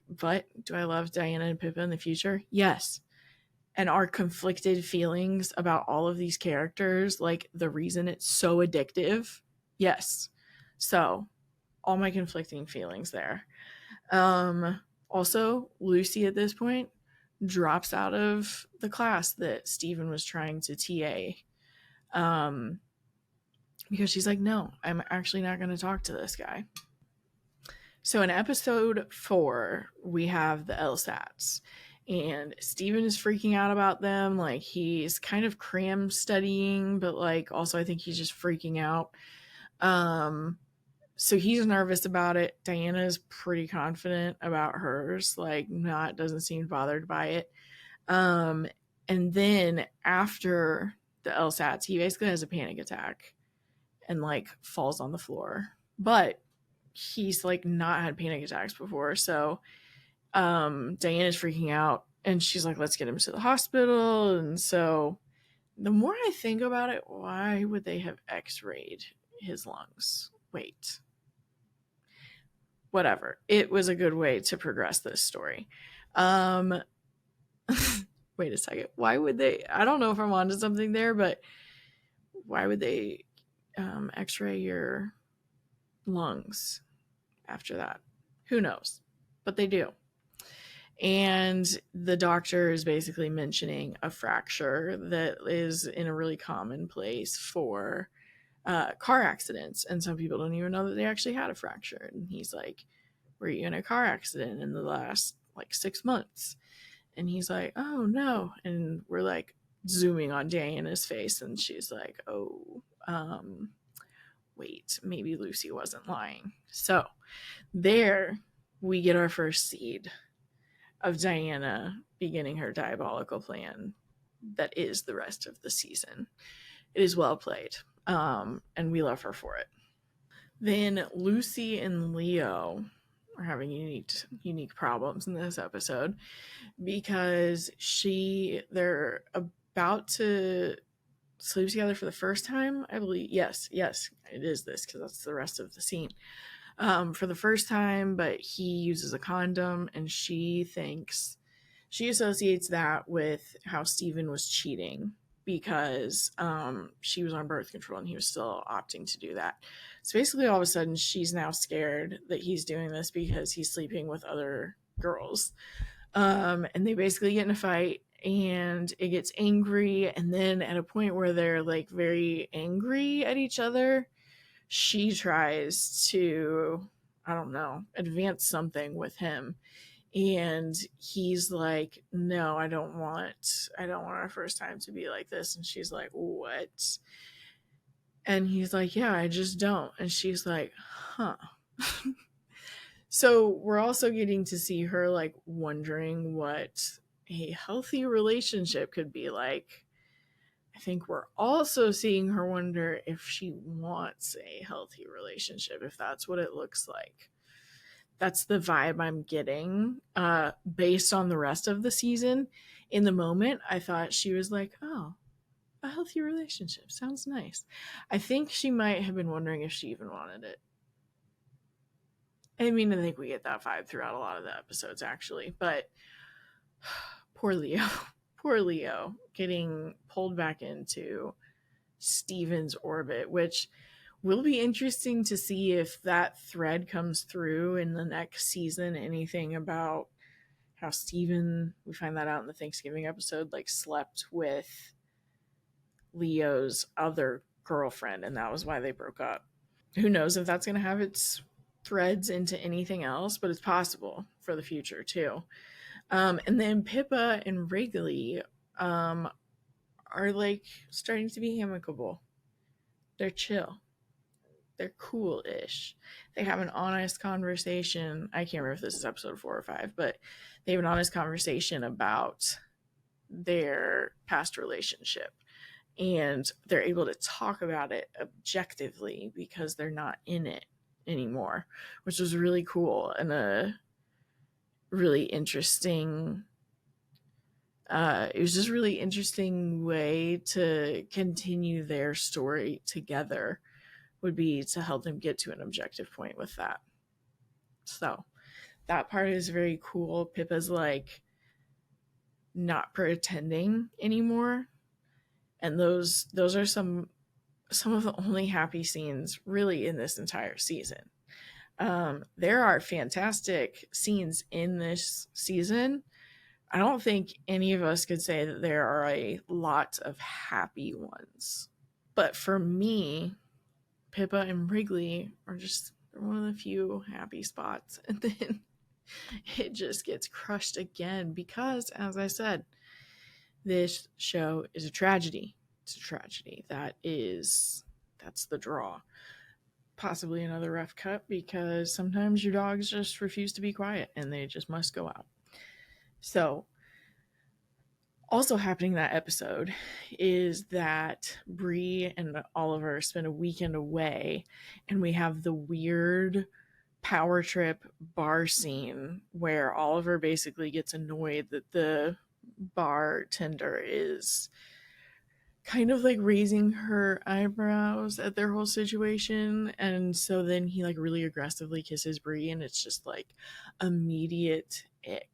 but do I love Diana and Pippa in the future? Yes. And our conflicted feelings about all of these characters, like the reason it's so addictive? Yes. So, all my conflicting feelings there. Also, Lucy at this point drops out of the class that Steven was trying to TA. Because she's like, no, I'm actually not going to talk to this guy. So in episode 4, we have the LSATs, and Steven is freaking out about them. Like, he's kind of cram studying, but like also I think he's just freaking out. So he's nervous about it. Diana is pretty confident about hers, like not doesn't seem bothered by it. Um, and then after the LSATs, he basically has a panic attack and like falls on the floor. But he's like not had panic attacks before, so Diana's freaking out and she's like, let's get him to the hospital. And so the more I think about it, why would they have x-rayed his lungs? Wait, whatever, it was a good way to progress this story. um Wait a second, why would they, I don't know if I'm onto something there, but why would they x-ray your lungs after that? Who knows? But they do. And the doctor is basically mentioning a fracture that is in a really common place for car accidents. And some people don't even know that they actually had a fracture. And he's like, were you in a car accident in the last like 6 months? And he's like, oh no. And we're like zooming on Diana's face, and she's like, oh, wait, maybe Lucy wasn't lying. So there we get our first seed of Diana beginning her diabolical plan that is the rest of the season. It is well played, and we love her for it. Then Lucy and Leo are having unique problems in this episode because they're about to sleep together for the first time, I believe. Yes, it is this because that's the rest of the scene. For the first time, but he uses a condom, and she associates that with how Steven was cheating because she was on birth control and he was still opting to do that. So basically, all of a sudden, she's now scared that he's doing this because he's sleeping with other girls. And they basically get in a fight, and it gets angry. And then at a point where they're like very angry at each other, she tries to, I don't know, advance something with him. And he's like, no, I don't want our first time to be like this. And she's like, what? And he's like, yeah, I just don't. And she's like, huh. So we're also getting to see her like wondering what a healthy relationship could be like. I think we're also seeing her wonder if she wants a healthy relationship, if that's what it looks like. That's the vibe I'm getting based on the rest of the season. In the moment, I thought she was like, oh, a healthy relationship sounds nice. I think she might have been wondering if she even wanted it. I mean, I think we get that vibe throughout a lot of the episodes, actually. But poor Leo. Poor Leo getting pulled back into Steven's orbit, which will be interesting to see if that thread comes through in the next season. Anything about how Steven, we find that out in the Thanksgiving episode, like slept with Leo's other girlfriend, and that was why they broke up. Who knows if that's going to have its threads into anything else, but it's possible for the future too. And then Pippa and Wrigley are like starting to be amicable. They're chill. They're cool-ish. They have an honest conversation. I can't remember if this is episode 4 or 5, but they have an honest conversation about their past relationship. And they're able to talk about it objectively because they're not in it anymore, which was really cool and a really interesting it was just really interesting way to continue their story together, would be to help them get to an objective point with that. So that part is very cool. Pippa's like not pretending anymore, and those are some of the only happy scenes really in this entire season. There are fantastic scenes in this season. I don't think any of us could say that there are a lot of happy ones. But for me, Pippa and Wrigley are just one of the few happy spots. And then it just gets crushed again because, as I said, this show is a tragedy. It's a tragedy. That's the draw. Possibly another rough cut because sometimes your dogs just refuse to be quiet and they just must go out. So, also happening that episode is that Bree and Oliver spend a weekend away, and we have the weird power trip bar scene where Oliver basically gets annoyed that the bartender is kind of like raising her eyebrows at their whole situation, and so then he like really aggressively kisses Bree, and it's just like immediate ick,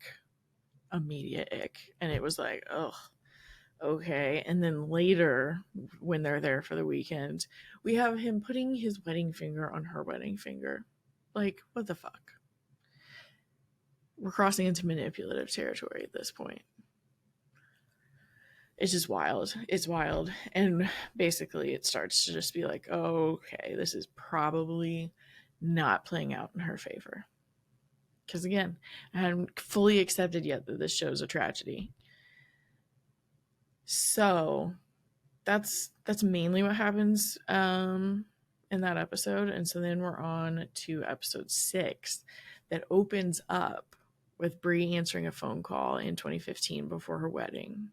and it was like, oh, okay. And then later, when they're there for the weekend, we have him putting his wedding finger on her wedding finger. Like, what the fuck? We're crossing into manipulative territory at this point. It's just wild. It's wild. And basically it starts to just be like, oh, okay, this is probably not playing out in her favor. Because again, I hadn't fully accepted yet that this show's a tragedy. So that's mainly what happens in that episode. And so then we're on to episode 6 that opens up with Bree answering a phone call in 2015 before her wedding.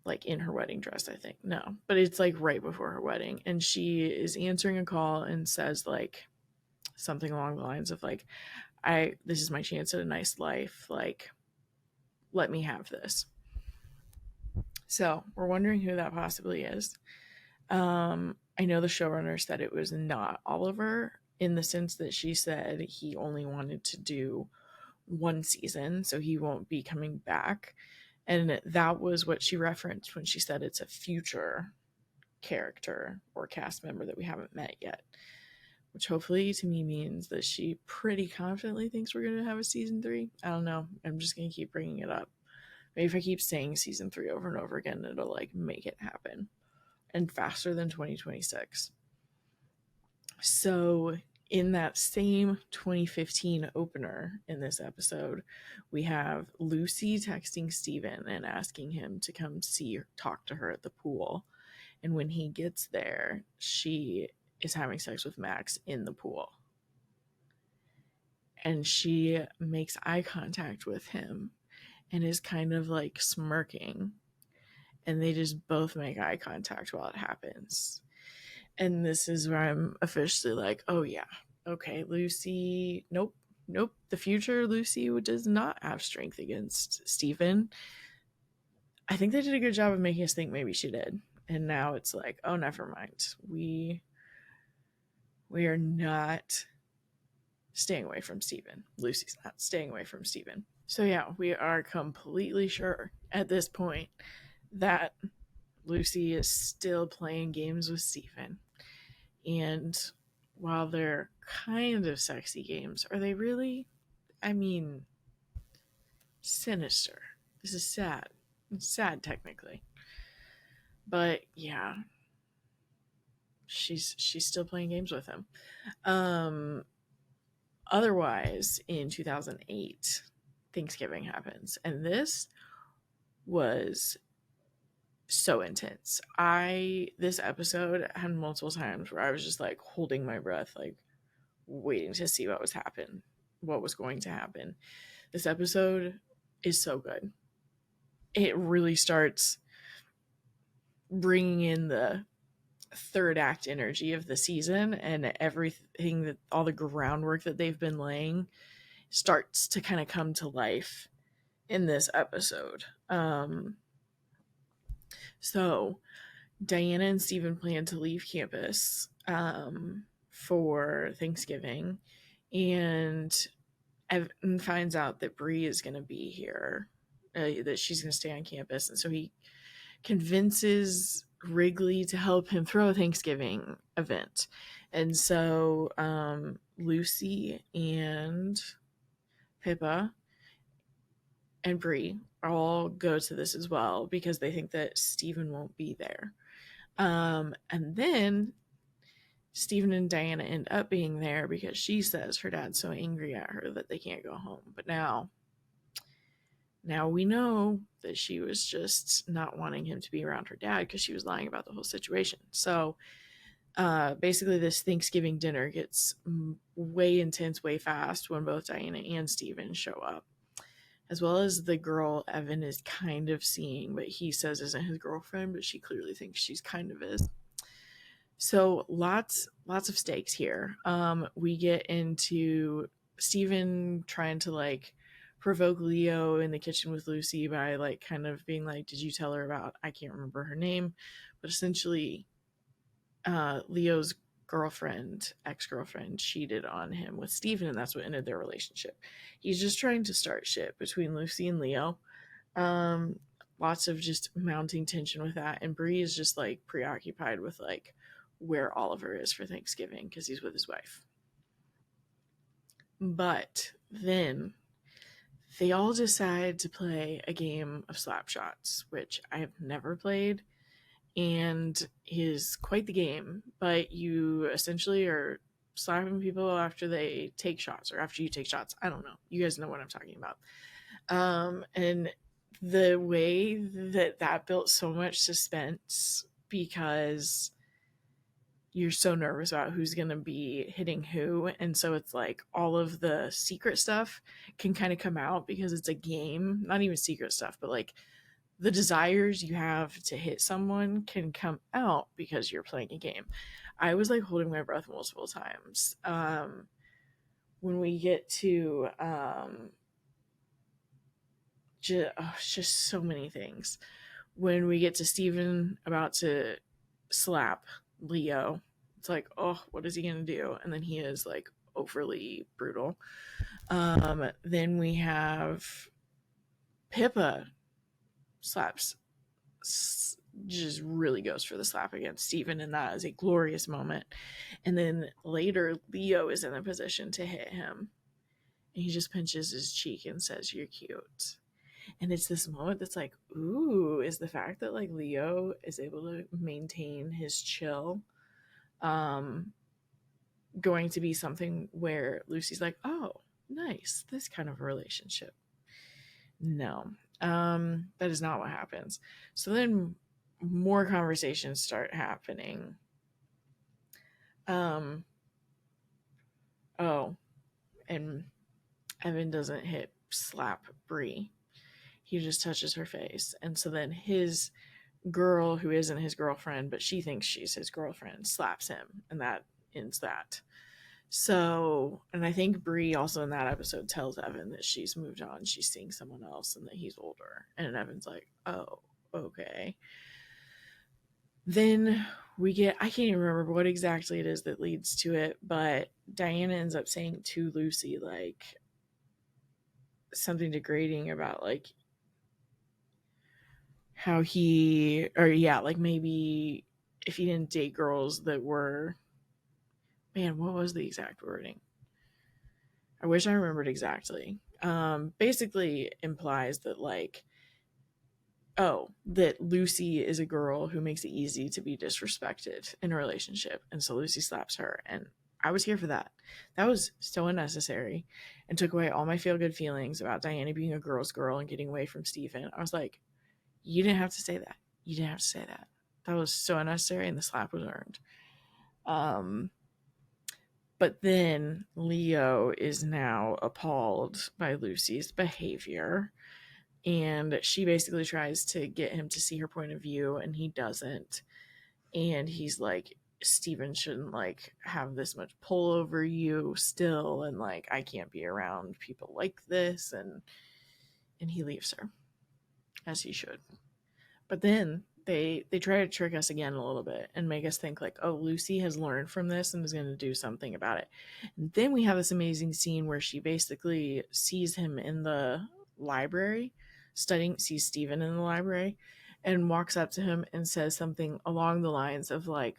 Like in her wedding dress, I think. No, but it's like right before her wedding. And she is answering a call and says like something along the lines of like, this is my chance at a nice life. Like, let me have this. So we're wondering who that possibly is. I know the showrunner said it was not Oliver, in the sense that she said he only wanted to do 1 season, so he won't be coming back. And that was what she referenced when she said it's a future character or cast member that we haven't met yet, which hopefully to me means that she pretty confidently thinks we're going to have a season 3. I don't know. I'm just going to keep bringing it up. Maybe if I keep saying season 3 over and over again, it'll like make it happen, and faster than 2026. So in that same 2015 opener in this episode, we have Lucy texting Steven and asking him to come talk to her at the pool. And when he gets there, she is having sex with Max in the pool. And she makes eye contact with him and is kind of like smirking. And they just both make eye contact while it happens. And this is where I'm officially like, oh yeah, okay, Lucy, nope. The future Lucy does not have strength against Steven. I think they did a good job of making us think maybe she did. And now it's like, oh, never mind. We are not staying away from Steven. Lucy's not staying away from Steven. So yeah, we are completely sure at this point that Lucy is still playing games with Steven. And while they're kind of sexy games, are they really? I mean, sinister. This is sad. It's sad technically. But yeah. She's still playing games with him. Otherwise, in 2008, Thanksgiving happens. And this was so intense. This episode had multiple times where I was just like holding my breath, like waiting to see what was going to happen. This episode is so good. It really starts bringing in the third act energy of the season, and everything, that all the groundwork that they've been laying starts to kind of come to life in this episode. So Diana and Steven plan to leave campus for Thanksgiving, and Evan finds out that Bree is going to be here, that she's going to stay on campus, and so he convinces Wrigley to help him throw a Thanksgiving event. And so Lucy and Pippa and Bree all go to this as well because they think that Steven won't be there. And then Steven and Diana end up being there because she says her dad's so angry at her that they can't go home. But now we know that she was just not wanting him to be around her dad because she was lying about the whole situation. So basically this Thanksgiving dinner gets way intense, way fast when both Diana and Steven show up, as well as the girl Evan is kind of seeing, but he says isn't his girlfriend, but she clearly thinks she's kind of is. So lots of stakes here. We get into Steven trying to like provoke Leo in the kitchen with Lucy by like kind of being like, did you tell her about, I can't remember her name, but essentially Leo's ex-girlfriend cheated on him with Steven, and that's what ended their relationship. He's just trying to start shit between Lucy and Leo. Lots of just mounting tension with that, and Bree is just like preoccupied with like where Oliver is for Thanksgiving because he's with his wife. But then they all decide to play a game of slap shots, which I have never played, and is quite the game. But you essentially are slapping people after they take shots, or after you take shots. I don't know. You guys know what I'm talking about. And the way that built so much suspense, because you're so nervous about who's going to be hitting who, and so it's like all of the secret stuff can kind of come out because it's a game. Not even secret stuff, but like the desires you have to hit someone can come out because you're playing a game. I was like holding my breath multiple times. When we get to just so many things. When we get to Steven about to slap Leo, it's like, oh, what is he gonna do? And then he is like overly brutal. Then we have Pippa slaps, just really goes for the slap against Steven, and that is a glorious moment. And then later Leo is in a position to hit him, and he just pinches his cheek and says, you're cute. And it's this moment that's like, ooh, is the fact that like Leo is able to maintain his chill going to be something where Lucy's like, oh, nice, this kind of a relationship? No, that is not what happens. So then more conversations start happening. Oh, and Evan doesn't slap Bree. He just touches her face. And so then his girl, who isn't his girlfriend, but she thinks she's his girlfriend, slaps him, and that ends that. So, and I think Bree also in that episode tells Evan that she's moved on, she's seeing someone else, and that he's older. And Evan's like, oh, okay. Then we get, I can't even remember what exactly it is that leads to it, but Diana ends up saying to Lucy, like, something degrading about, like, how he, or yeah, like maybe if he didn't date girls that were, man, what was the exact wording? I wish I remembered exactly. Basically implies that like, oh, that Lucy is a girl who makes it easy to be disrespected in a relationship, and so Lucy slaps her, and I was here for that. That was so unnecessary and took away all my feel-good feelings about Diana being a girl's girl and getting away from Steven. I was like, you didn't have to say that. You didn't have to say that. That was so unnecessary, and the slap was earned. But then Leo is now appalled by Lucy's behavior, and she basically tries to get him to see her point of view, and he doesn't. And he's like, Steven shouldn't like have this much pull over you still, and like I can't be around people like this, and he leaves her, as he should. But then they try to trick us again a little bit and make us think like, oh, Lucy has learned from this and is going to do something about it. And then we have this amazing scene where she basically sees him in the library studying, sees Steven in the library, and walks up to him and says something along the lines of like,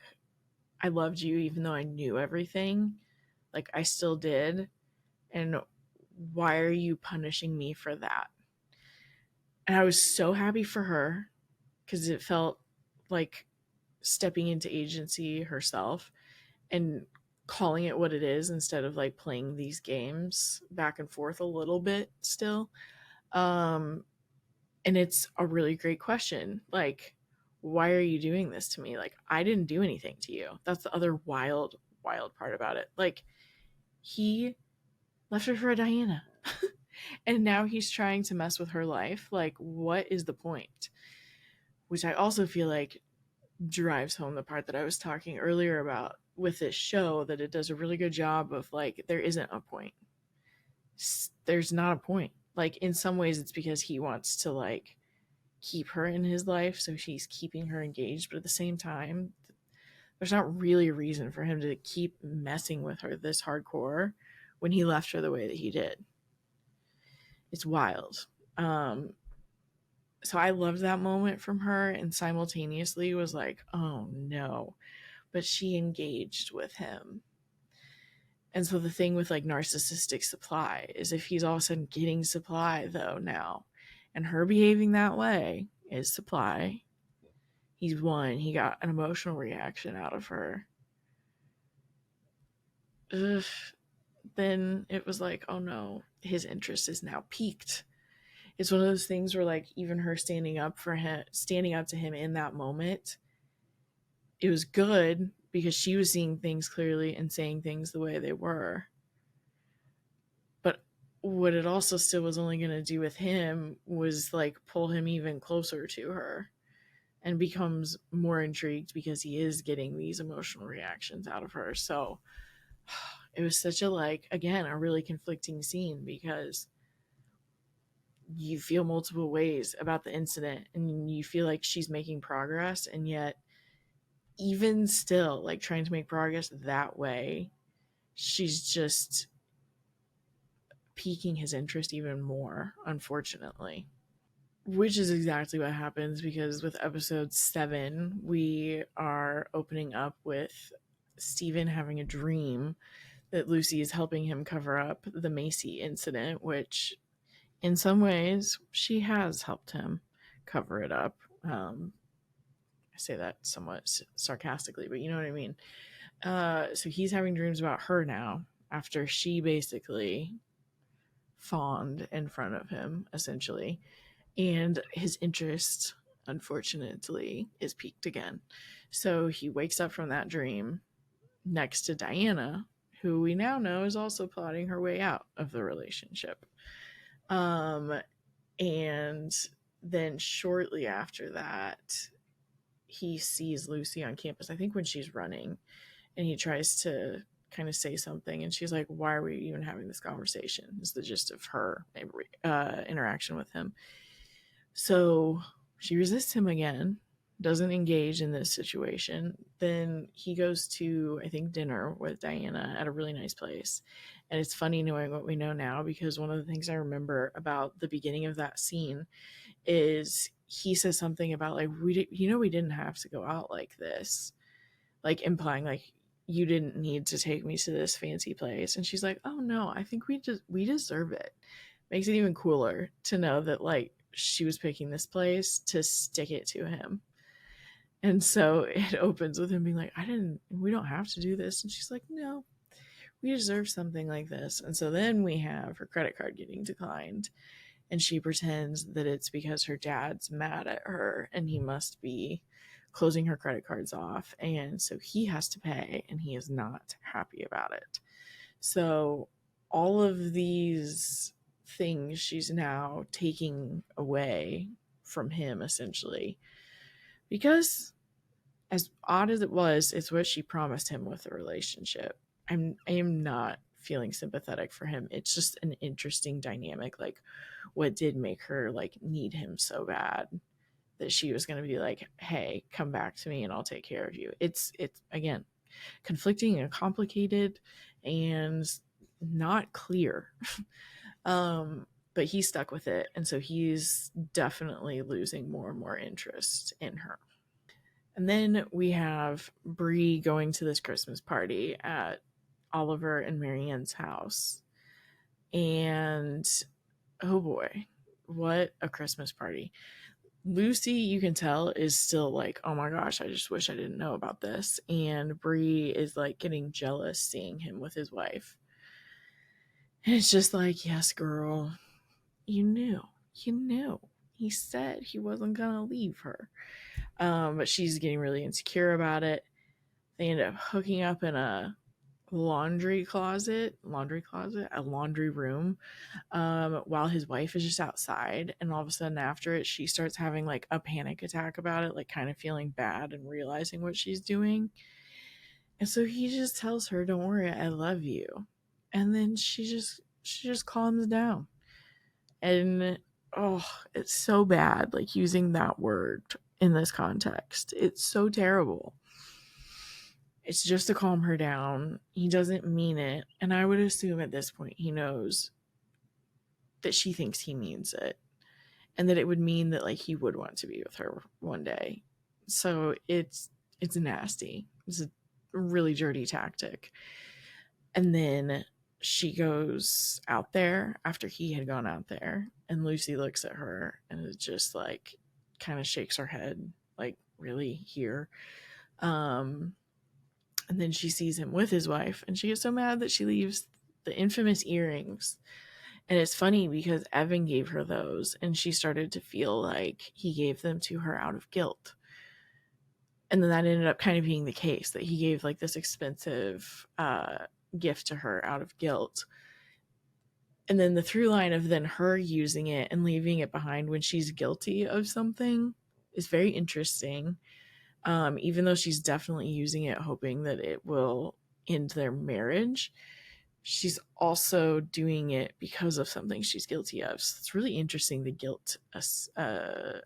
I loved you even though I knew everything. Like I still did. And why are you punishing me for that? And I was so happy for her because it felt like stepping into agency herself and calling it what it is instead of like playing these games back and forth a little bit still. And it's a really great question. Like, why are you doing this to me? Like, I didn't do anything to you. That's the other wild, wild part about it. Like, he left her for a Diana. And now he's trying to mess with her life. Like, what is the point? Which I also feel like drives home the part that I was talking earlier about with this show, that it does a really good job of like, there isn't a point. There's not a point. Like, in some ways, it's because he wants to like keep her in his life, so she's keeping her engaged, but at the same time, there's not really a reason for him to keep messing with her this hardcore when he left her the way that he did. It's wild. So I loved that moment from her, and simultaneously was like, oh no, but she engaged with him. And so the thing with like narcissistic supply is if he's all of a sudden getting supply though now, and her behaving that way is supply, he's won. He got an emotional reaction out of her. Ugh. Then it was like, oh no, his interest is now piqued. It's one of those things where like even her standing up to him in that moment, it was good because she was seeing things clearly and saying things the way they were. But what it also still was only going to do with him was like pull him even closer to her, and becomes more intrigued because he is getting these emotional reactions out of her. So it was such a like, again, a really conflicting scene because you feel multiple ways about the incident and you feel like she's making progress, and yet even still like trying to make progress that way, she's just piquing his interest even more, unfortunately. Which is exactly what happens, because with episode 7 we are opening up with Steven having a dream that Lucy is helping him cover up the Macy incident, which in some ways she has helped him cover it up. I say that somewhat sarcastically, but you know what I mean. So he's having dreams about her now after she basically fawned in front of him, essentially. And his interest, unfortunately, is piqued again. So he wakes up from that dream next to Diana, who we now know is also plotting her way out of the relationship. And then shortly after that, he sees Lucy on campus, I think when she's running, and he tries to kind of say something, and she's like, why are we even having this conversation? Is the gist of her interaction with him. So she resists him again, doesn't engage in this situation. Then he goes to, I think, dinner with Diana at a really nice place. And it's funny knowing what we know now, because one of the things I remember about the beginning of that scene is he says something about like, we didn't have to go out like this, like implying like you didn't need to take me to this fancy place. And she's like, oh no, I think we deserve it. Makes it even cooler to know that like she was picking this place to stick it to him. And so it opens with him being like, we don't have to do this. And she's like, no, we deserve something like this. And so then we have her credit card getting declined. and she pretends that it's because her dad's mad at her and he must be closing her credit cards off, and so he has to pay and he is not happy about it. So all of these things she's now taking away from him, essentially, because as odd as it was, it's what she promised him with the relationship. I am not feeling sympathetic for him. It's just an interesting dynamic. Like, what did make her like need him so bad that she was going to be like, "Hey, come back to me and I'll take care of you." It's again conflicting and complicated and not clear. But he's stuck with it, and so he's definitely losing more and more interest in her. And then we have Bree going to this Christmas party at Oliver and Marianne's house. And oh boy, what a Christmas party. Lucy, you can tell, is still like, oh my gosh, I just wish I didn't know about this. And Bree is like getting jealous seeing him with his wife. And it's just like, yes, girl, you knew. You knew. He said he wasn't going to leave her. But she's getting really insecure about it. They end up hooking up in a laundry room, while his wife is just outside. And all of a sudden after it, she starts having like a panic attack about it, like kind of feeling bad and realizing what she's doing. And so he just tells her, "Don't worry, I love you." And then she just calms down. And oh, it's so bad, like using that word in this context. It's so terrible. It's just to calm her down. He doesn't mean it. And I would assume at this point he knows that she thinks he means it. And that it would mean that like he would want to be with her one day. So it's nasty. It's a really dirty tactic. And then she goes out there after he had gone out there, and Lucy looks at her and it just like kind of shakes her head, like, really, here? And then she sees him with his wife and she gets so mad that she leaves the infamous earrings. And it's funny because Evan gave her those and she started to feel like he gave them to her out of guilt. And then that ended up kind of being the case, that he gave like this expensive gift to her out of guilt. And then the through line of then her using it and leaving it behind when she's guilty of something is very interesting. Even though she's definitely using it hoping that it will end their marriage, she's also doing it because of something she's guilty of. So it's really interesting, the guilt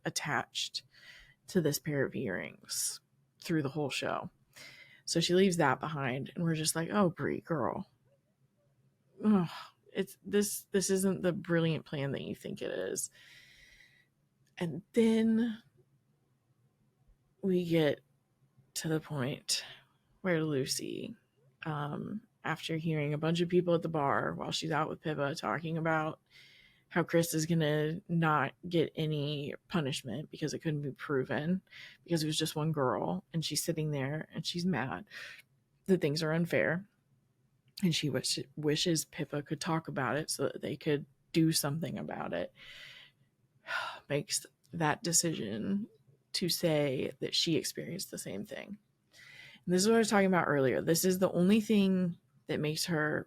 attached to this pair of earrings through the whole show. So she leaves that behind, and we're just like, oh, Brie, girl. Ugh, this isn't the brilliant plan that you think it is. And then we get to the point where Lucy, after hearing a bunch of people at the bar while she's out with Pippa talking about how Chris is gonna not get any punishment because it couldn't be proven, because it was just one girl, and she's sitting there and she's mad that things are unfair, and she wishes Pippa could talk about it so that they could do something about it, makes that decision to say that she experienced the same thing. And this is what I was talking about earlier. This is the only thing that makes her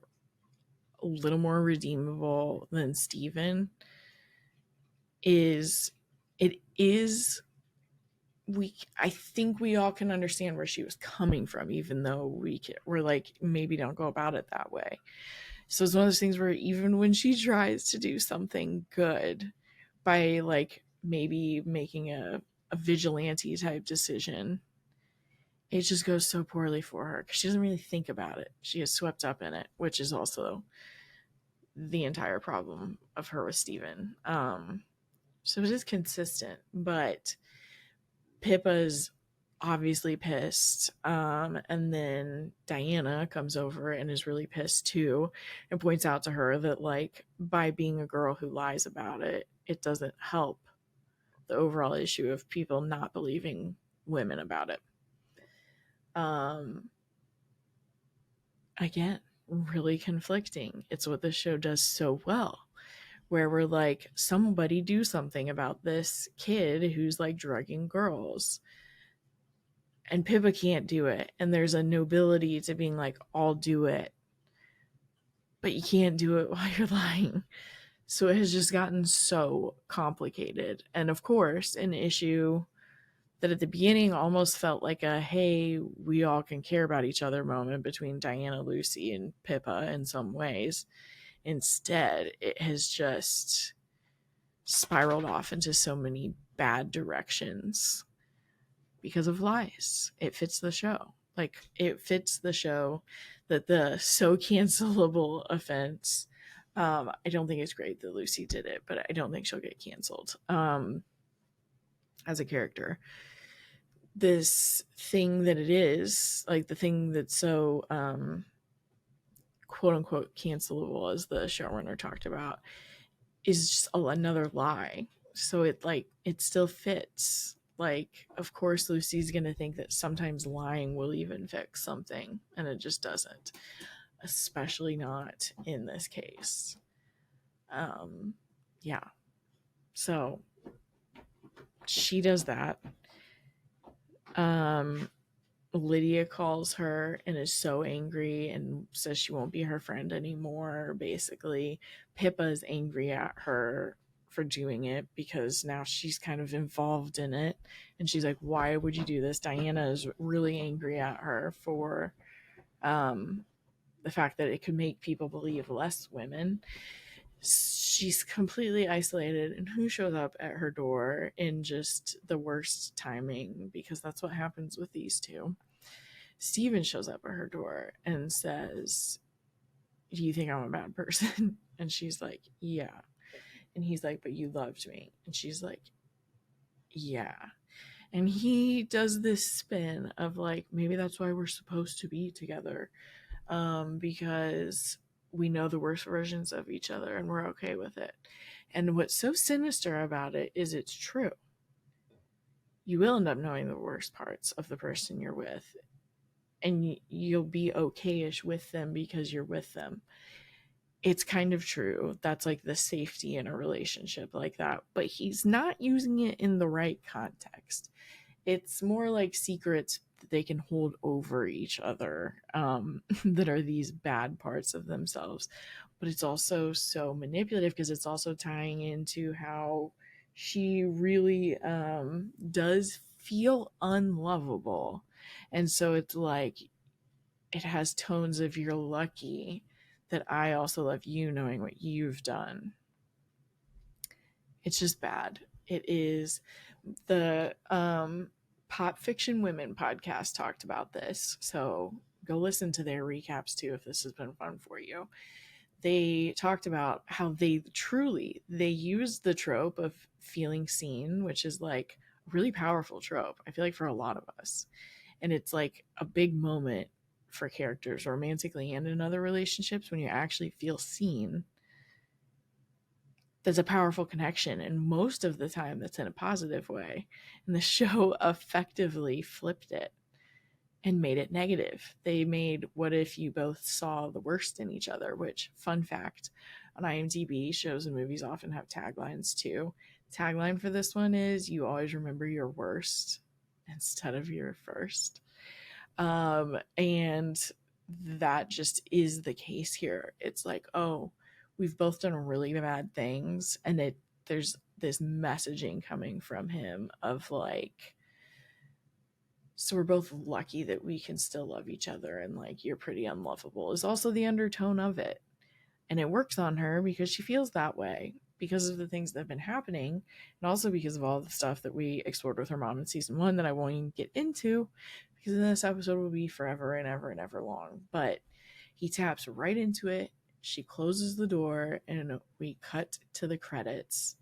a little more redeemable than Steven. I think we all can understand where she was coming from, even though we're like, maybe don't go about it that way. So it's one of those things where even when she tries to do something good by like maybe making a vigilante type decision, it just goes so poorly for her because she doesn't really think about it. She is swept up in it, which is also the entire problem of her with Steven. So it is consistent, but Pippa's obviously pissed. And then Diana comes over and is really pissed too, and points out to her that like by being a girl who lies about it, it doesn't help the overall issue of people not believing women about it. Again, really conflicting. It's what this show does so well, where we're like, somebody do something about this kid who's like drugging girls. And Pippa can't do it. And there's a nobility to being like, I'll do it. But you can't do it while you're lying. So it has just gotten so complicated. And of course, an issue that at the beginning almost felt like a hey, we all can care about each other moment between Diana, Lucy, and Pippa in some ways. Instead, it has just spiraled off into so many bad directions because of lies. It fits the show. Like, it fits the show that the so cancelable offense. I don't think it's great that Lucy did it, but I don't think she'll get canceled as a character. This thing that it is, like the thing that's so quote unquote cancelable, as the showrunner talked about, is just another lie. So it still fits. Like, of course, Lucy's gonna think that sometimes lying will even fix something, and it just doesn't. Especially not in this case. Yeah. So she does that. Lydia calls her and is so angry and says she won't be her friend anymore. Basically, Pippa is angry at her for doing it because now she's kind of involved in it. And she's like, why would you do this? Diana is really angry at her for the fact that it could make people believe less women. She's completely isolated, and who shows up at her door in just the worst timing, because that's what happens with these two. Steven shows up at her door and says, do you think I'm a bad person? And she's like, yeah. And he's like, but you loved me. And she's like, yeah. And he does this spin of like, maybe that's why we're supposed to be together, because we know the worst versions of each other and we're okay with it. And what's so sinister about it is it's true. You will end up knowing the worst parts of the person you're with, and you'll be okay-ish with them because you're with them. It's kind of true. That's like the safety in a relationship like that. But he's not using it in the right context. It's more like secrets that they can hold over each other, that are these bad parts of themselves. But it's also so manipulative because it's also tying into how she really does feel unlovable. And so it's like, it has tones of you're lucky that I also love you knowing what you've done. It's just bad. It is. The Pop Fiction Women podcast talked about this, so go listen to their recaps too if this has been fun for you. They talked about how they use the trope of feeling seen, which is like a really powerful trope, I feel like, for a lot of us. And it's like a big moment for characters romantically and in other relationships when you actually feel seen. There's a powerful connection, and most of the time that's in a positive way. And the show effectively flipped it and made it negative. They made what if you both saw the worst in each other, which, fun fact, on IMDb, shows and movies often have taglines too. Tagline for this one is, you always remember your worst instead of your first. And that just is the case here. It's like, oh, we've both done really bad things, and there's this messaging coming from him of like, so we're both lucky that we can still love each other, and like, you're pretty unlovable is also the undertone of it. And it works on her because she feels that way because of the things that have been happening, and also because of all the stuff that we explored with her mom in season 1 that I won't even get into because this episode will be forever and ever and ever long. But he taps right into it. She closes the door and we cut to the credits,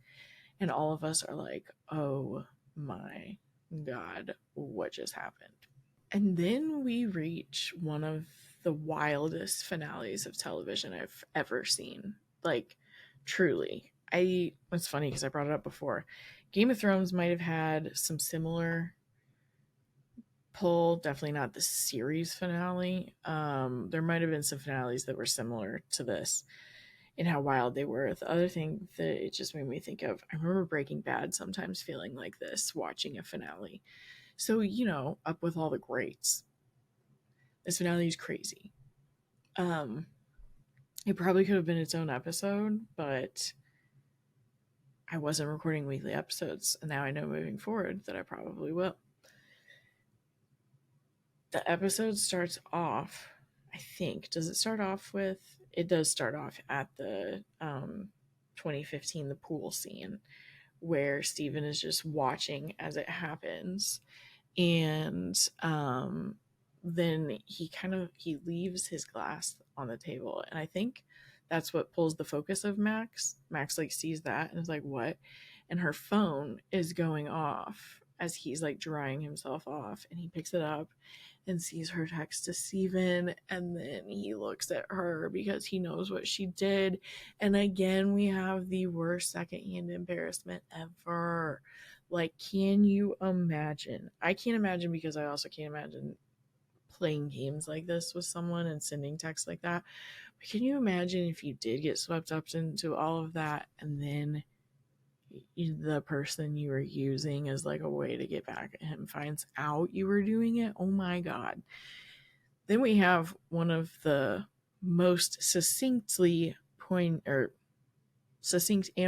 and all of us are like, oh my God, what just happened? And then we reach one of the wildest finales of television I've ever seen. Like, truly. It's funny because I brought it up before. Game of Thrones might have had some similar pull, definitely not the series finale. There might have been some finales that were similar to this. and how wild they were. The other thing that it just made me think of, I remember Breaking Bad sometimes feeling like this watching a finale. So, up with all the greats. This finale is crazy. It probably could have been its own episode, but I wasn't recording weekly episodes, and now I know moving forward that I probably will. The episode starts off, I think, does it start off with, it does start off at the 2015, the pool scene, where Steven is just watching as it happens. And then he leaves his glass on the table, and I think that's what pulls the focus of Max like sees that and is like, what? And her phone is going off as he's like drying himself off, and he picks it up and sees her text to Steven, and then he looks at her because he knows what she did. And again, we have the worst secondhand embarrassment ever. Like, can you imagine? I can't imagine, because I also can't imagine playing games like this with someone and sending texts like that. But can you imagine if you did get swept up into all of that, and then the person you were using as like a way to get back at him finds out you were doing it? Oh my God. Then we have one of the most succinct and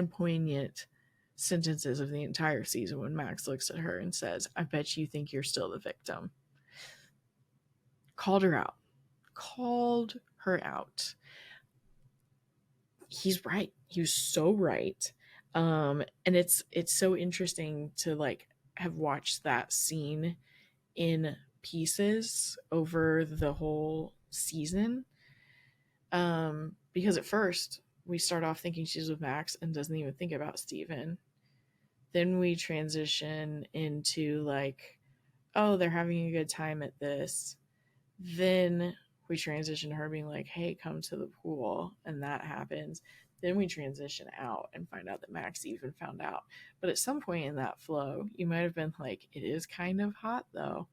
poignant sentences of the entire season when Max looks at her and says, I bet you think you're still the victim. Called her out. He's right. He was so right. And it's so interesting to like have watched that scene in pieces over the whole season. Because at first we start off thinking she's with Max and doesn't even think about Steven. Then we transition into like, oh, they're having a good time at this. Then we transition to her being like, hey, come to the pool, and that happens. Then we transition out and find out that Max even found out. But at some point in that flow, you might have been like, it is kind of hot though.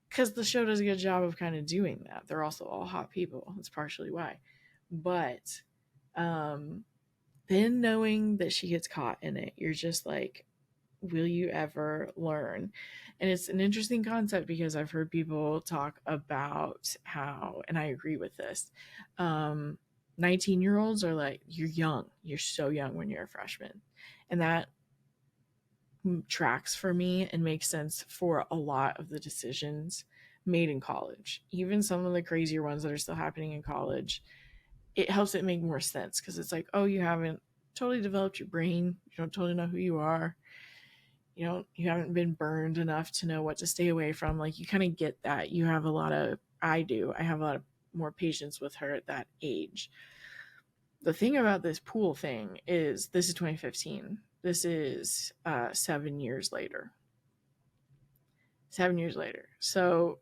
Because the show does a good job of kind of doing that. They're also all hot people. That's partially why. But then knowing that she gets caught in it, you're just like, will you ever learn? And it's an interesting concept because I've heard people talk about how, and I agree with this, 19-year-olds are like, you're young. You're so young when you're a freshman. And that tracks for me and makes sense for a lot of the decisions made in college. Even some of the crazier ones that are still happening in college, it helps it make more sense because it's like, oh, you haven't totally developed your brain. You don't totally know who you are. You haven't been burned enough to know what to stay away from. Like, you kind of get that. I have a lot of more patience with her at that age. The thing about this pool thing is, this is 2015. This is 7 years later. 7 years later. So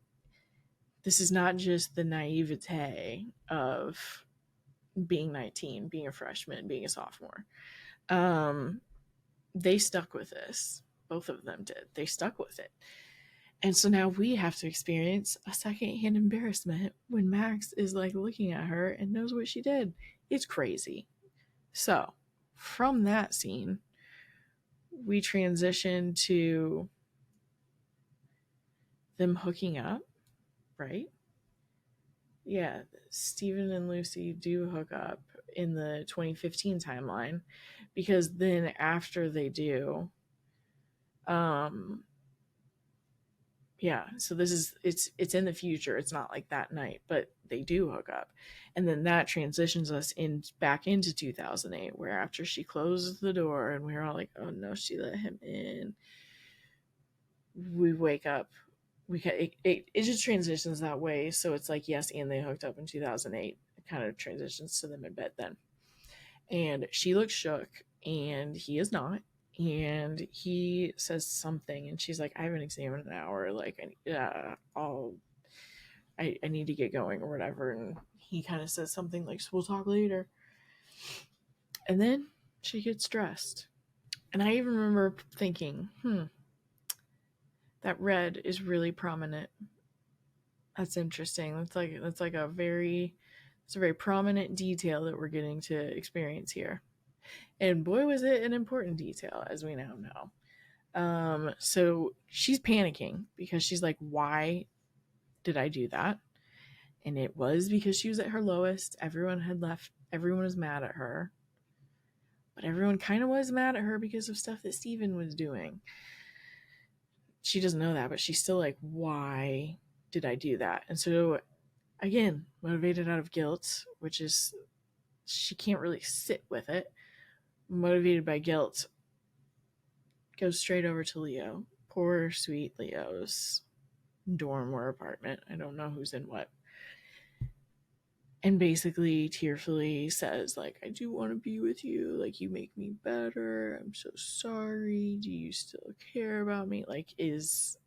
this is not just the naivete of being 19, being a freshman, being a sophomore. They stuck with this. Both of them did. They stuck with it. And so now we have to experience a secondhand embarrassment when Max is like looking at her and knows what she did. It's crazy. So from that scene, we transition to them hooking up, right? Yeah, Steven and Lucy do hook up in the 2015 timeline, because then after they do, yeah, so this is it's in the future. It's not like that night, but they do hook up. And then that transitions us back into 2008, where after she closes the door and we're all like, oh no, she let him in, we wake up. It just transitions that way. So it's like, yes, and they hooked up in 2008. It kind of transitions to them in bed then. And she looks shook and he is not. And he says something and she's like, I have an exam in an hour. Like, I need to get going or whatever. And he kind of says something like, so we'll talk later. And then she gets dressed. And I even remember thinking, that red is really prominent. That's interesting. That's like a very It's a very prominent detail that we're getting to experience here. And boy, was it an important detail, as we now know. So she's panicking because she's like, why did I do that? And it was because she was at her lowest. Everyone had left. Everyone was mad at her. But everyone kind of was mad at her because of stuff that Steven was doing. She doesn't know that, but she's still like, why did I do that? And so, again, motivated out of guilt, which is she can't really sit with it. Motivated by guilt, goes straight over to Leo. Poor, sweet Leo's dorm or apartment. I don't know who's in what. And basically tearfully says, like, I do want to be with you. Like, you make me better. I'm so sorry. Do you still care about me? Like, is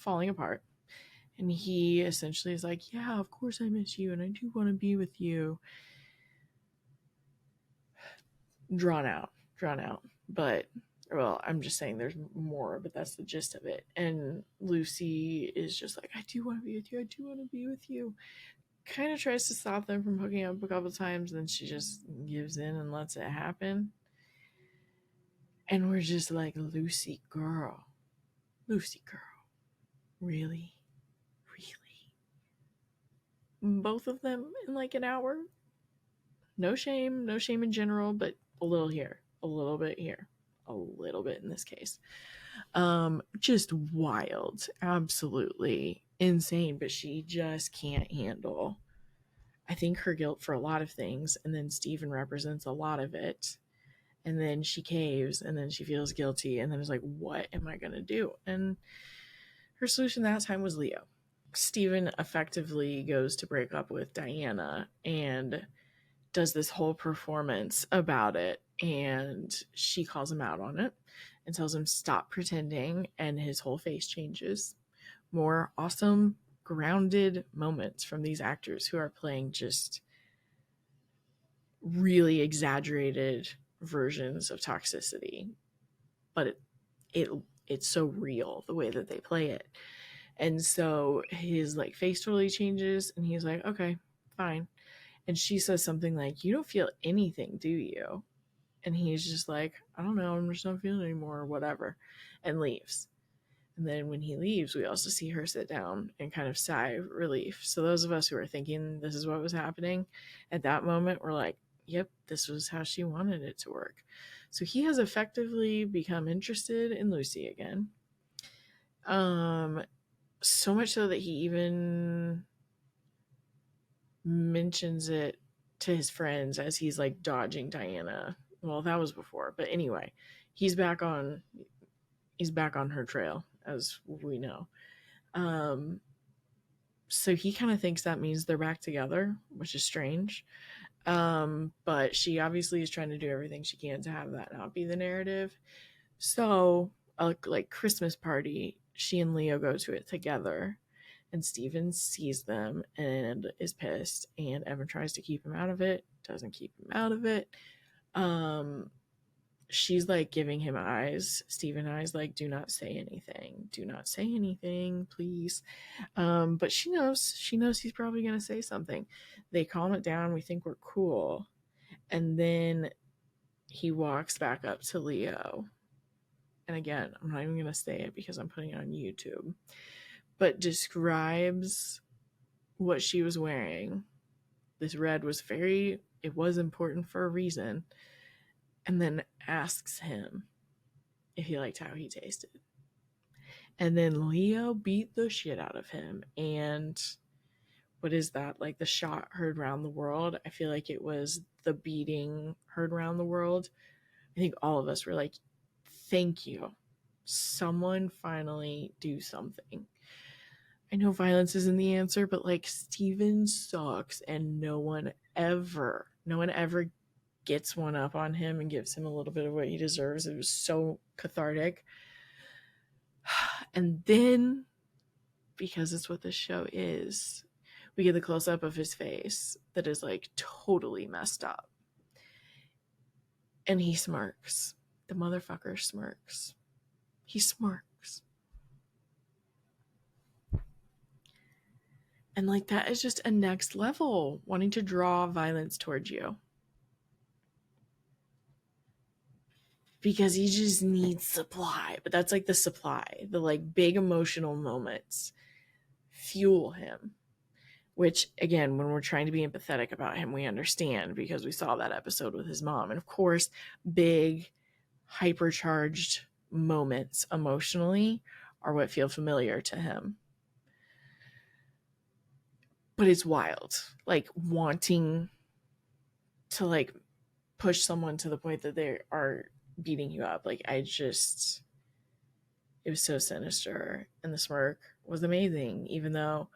falling apart. And he essentially is like, yeah, of course I miss you and I do want to be with you. Drawn out. But, well, I'm just saying there's more, but that's the gist of it. And Lucy is just like, I do want to be with you. I do want to be with you. Kind of tries to stop them from hooking up a couple times, and then she just gives in and lets it happen. And we're just like, Lucy girl, really? Both of them in like an hour? No shame in general, but a little here, a little bit here, a little bit in this case. Just wild, absolutely insane, but she just can't handle, I think, her guilt for a lot of things, and then Steven represents a lot of it, and then she caves, and then she feels guilty, and then is like, what am I gonna do? And her solution that time was Leo. Steven effectively goes to break up with Diana and does this whole performance about it, and she calls him out on it and tells him stop pretending, and his whole face changes. More awesome grounded moments from these actors who are playing just really exaggerated versions of toxicity, but it's so real the way that they play it. And so his like face totally changes, and he's like, okay, fine. And she says something like, you don't feel anything, do you? And he's just like, I don't know, I'm just not feeling it anymore, or whatever, and leaves. And then when he leaves, we also see her sit down and kind of sigh of relief. So those of us who are thinking this is what was happening at that moment, we're like, yep, this was how she wanted it to work. So he has effectively become interested in Lucy again. So much so that he even mentions it to his friends as he's like dodging Diana. Well, that was before, but anyway, he's back on her trail, as we know. So he kind of thinks that means they're back together, which is strange. But she obviously is trying to do everything she can to have that not be the narrative. So, like Christmas party, she and Leo go to it together, and Steven sees them and is pissed, and Evan tries to keep him out of it, doesn't keep him out of it. She's like giving him eyes, Steven eyes, like, do not say anything, please. But she knows he's probably gonna say something. They calm it down, we think we're cool, and then he walks back up to Leo, and again, I'm not even gonna say it because I'm putting it on YouTube, but describes what she was wearing. This red was it was important for a reason, and then asks him if he liked how he tasted. And then Leo beat the shit out of him. And what is that? Like the shot heard around the world? I feel like it was the beating heard around the world. I think all of us were like, thank you. Someone finally do something. I know violence isn't the answer, but like Steven sucks, and no one ever gets one up on him and gives him a little bit of what he deserves. It was so cathartic. And then, because it's what this show is, we get the close up of his face that is like totally messed up. And he smirks. The motherfucker smirks. He smirks. And like that is just a next level, wanting to draw violence towards you. Because he just needs supply. But that's like the supply. The like big emotional moments fuel him. Which again, when we're trying to be empathetic about him, we understand because we saw that episode with his mom. And of course, big, hypercharged moments emotionally are what feel familiar to him. But it's wild. Like wanting to like push someone to the point that they are beating you up. Like it was so sinister. And the smirk was amazing, even though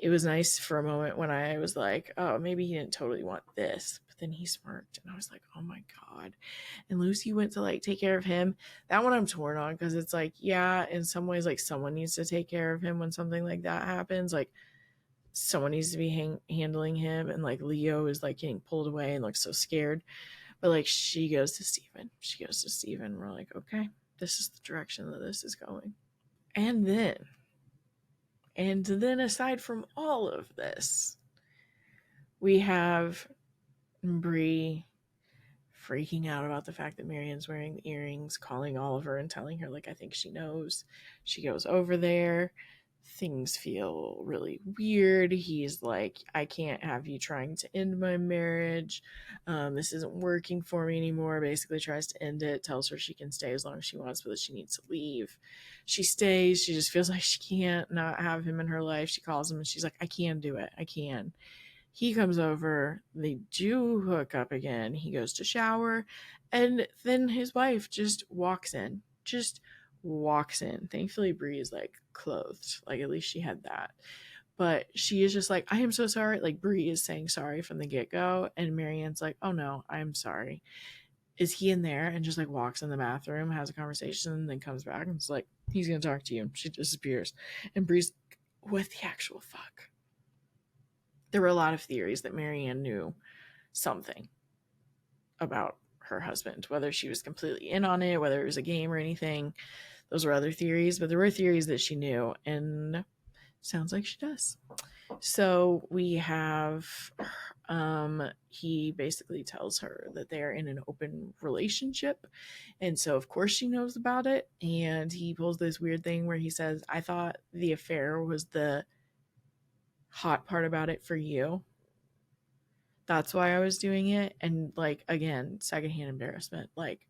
it was nice for a moment when I was like, oh, maybe he didn't totally want this. But then he smirked and I was like, oh my God. And Lucy went to like take care of him. That one I'm torn on because it's like, yeah, in some ways, like someone needs to take care of him when something like that happens. Like someone needs to be handling him. And like Leo is like getting pulled away and looks so scared. But like she goes to Steven. We're like, okay, this is the direction that this is going. And then aside from all of this, we have Bree freaking out about the fact that Marianne's wearing the earrings, calling Oliver and telling her, like, I think she knows. She goes over there. Things feel really weird. He's like, I can't have you trying to end my marriage. This isn't working for me anymore. Basically tries to end it, tells her she can stay as long as she wants, but that she needs to leave. She stays. She just feels like she can't not have him in her life. She calls him and she's like, I can do it. I can. He comes over. They do hook up again. He goes to shower. And then his wife just walks in. Thankfully, Bree is like clothed. Like at least she had that. But she is just like, I am so sorry. Like Bree is saying sorry from the get-go. And Marianne's like, oh no, I'm sorry. Is he in there? And just like walks in the bathroom, has a conversation, and then comes back and is like, he's gonna talk to you. She disappears. And Bree's, what the actual fuck? There were a lot of theories that Marianne knew something about her husband, whether she was completely in on it, whether it was a game or anything. Those were other theories, but there were theories that she knew, and sounds like she does. So we have he basically tells her that they're in an open relationship, and so of course she knows about it. And he pulls this weird thing where he says, I thought the affair was the hot part about it for you. That's why I was doing it. And like, again, secondhand embarrassment. Like,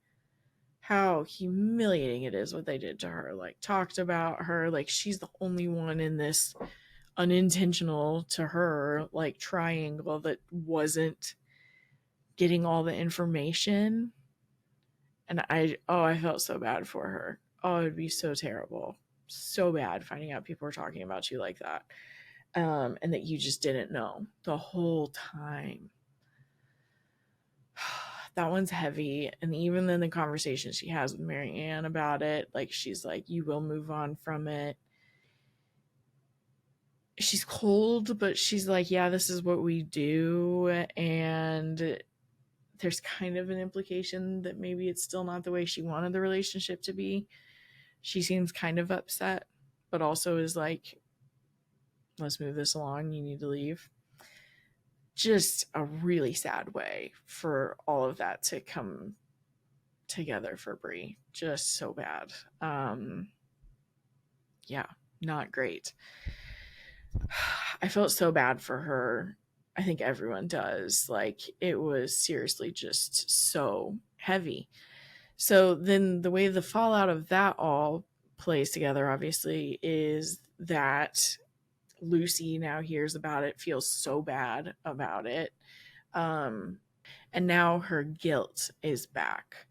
how humiliating it is what they did to her. Like, talked about her. Like, she's the only one in this unintentional to her, like, triangle that wasn't getting all the information. And I felt so bad for her. Oh, it'd be so terrible. So bad finding out people were talking about you like that. And that you just didn't know the whole time. That one's heavy. And even then the conversation she has with Marianne about it, like she's like, you will move on from it. She's cold, but she's like, yeah, this is what we do. And there's kind of an implication that maybe it's still not the way she wanted the relationship to be. She seems kind of upset, but also is like, let's move this along. You need to leave. Just a really sad way for all of that to come together for Bree. Just so bad. Yeah, not great. I felt so bad for her. I think everyone does. Like, it was seriously just so heavy. So then the way the fallout of that all plays together, obviously, is that Lucy now hears about it, feels so bad about it. And now her guilt is back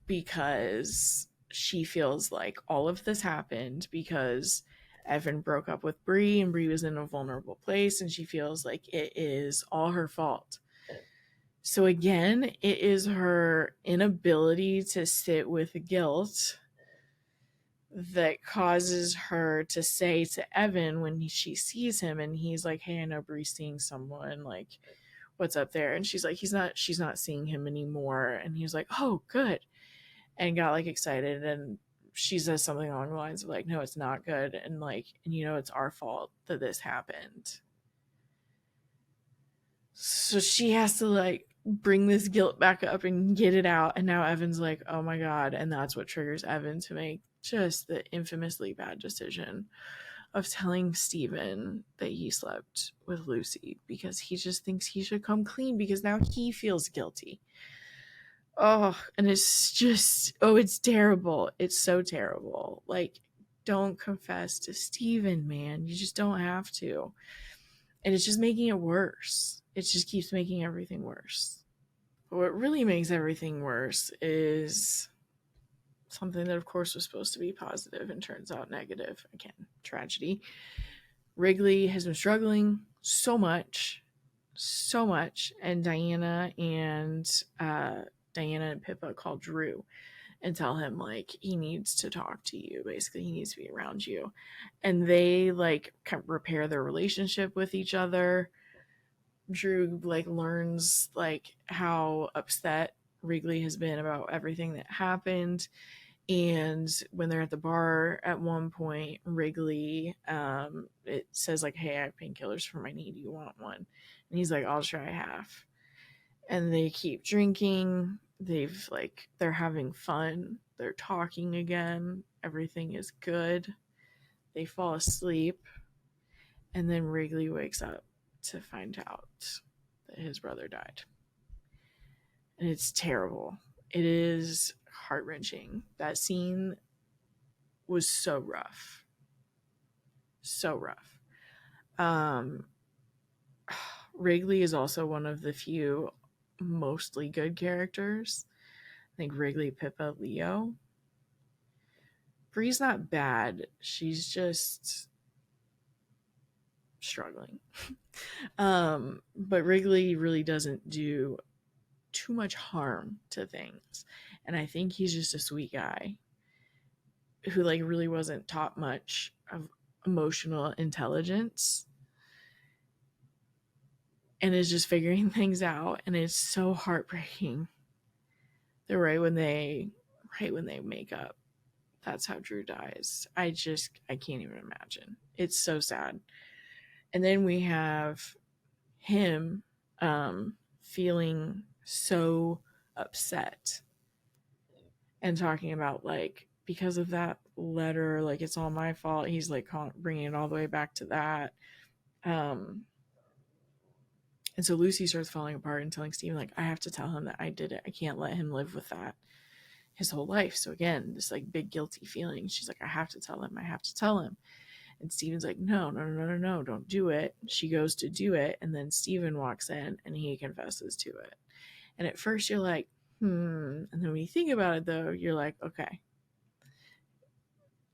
because she feels like all of this happened because Evan broke up with Bree and Bree was in a vulnerable place, and she feels like it is all her fault. So again, it is her inability to sit with guilt that causes her to say to Evan when she sees him and he's like, hey, I know Bree's seeing someone, like, what's up there? And she's like, she's not seeing him anymore. And he's like, oh, good. And got like excited, and she says something along the lines of like, no, it's not good, and like, and it's our fault that this happened. So she has to like bring this guilt back up and get it out. And now Evan's like, oh my God. And that's what triggers Evan to make just the infamously bad decision of telling Steven that he slept with Lucy because he just thinks he should come clean because now he feels guilty. Oh, and it's just, oh, it's terrible. It's so terrible. Like, don't confess to Steven, man. You just don't have to. And it's just making it worse. It just keeps making everything worse. But what really makes everything worse is something that, of course, was supposed to be positive and turns out negative. Again, tragedy. Wrigley has been struggling so much, and Diana and Pippa call Drew and tell him like he needs to talk to you. Basically, he needs to be around you, and they like kind of repair their relationship with each other. Drew like learns like how upset Wrigley has been about everything that happened. And when they're at the bar at one point, Wrigley, it says like, hey, I have painkillers for my knee. Do you want one? And he's like, I'll try half. And they keep drinking. They're having fun. They're talking again. Everything is good. They fall asleep. And then Wrigley wakes up to find out that his brother died. And it's terrible. It is heart-wrenching. That scene was so rough. So rough. Wrigley is also one of the few mostly good characters. I think Wrigley, Pippa, Leo. Bree's not bad. She's just struggling. But Wrigley really doesn't do too much harm to things. And I think he's just a sweet guy who like really wasn't taught much of emotional intelligence and is just figuring things out. And it's so heartbreaking that right when they make up, that's how Drew dies. I can't even imagine. It's so sad. And then we have him feeling so upset and talking about like, because of that letter, like it's all my fault. He's like bringing it all the way back to that. And so Lucy starts falling apart and telling Steven like, I have to tell him that I did it. I can't let him live with that his whole life. So again, this like big guilty feeling. She's like, I have to tell him. And Steven's like, no, don't do it. She goes to do it. And then Steven walks in and he confesses to it. And at first you're like, And then when you think about it though, you're like, okay.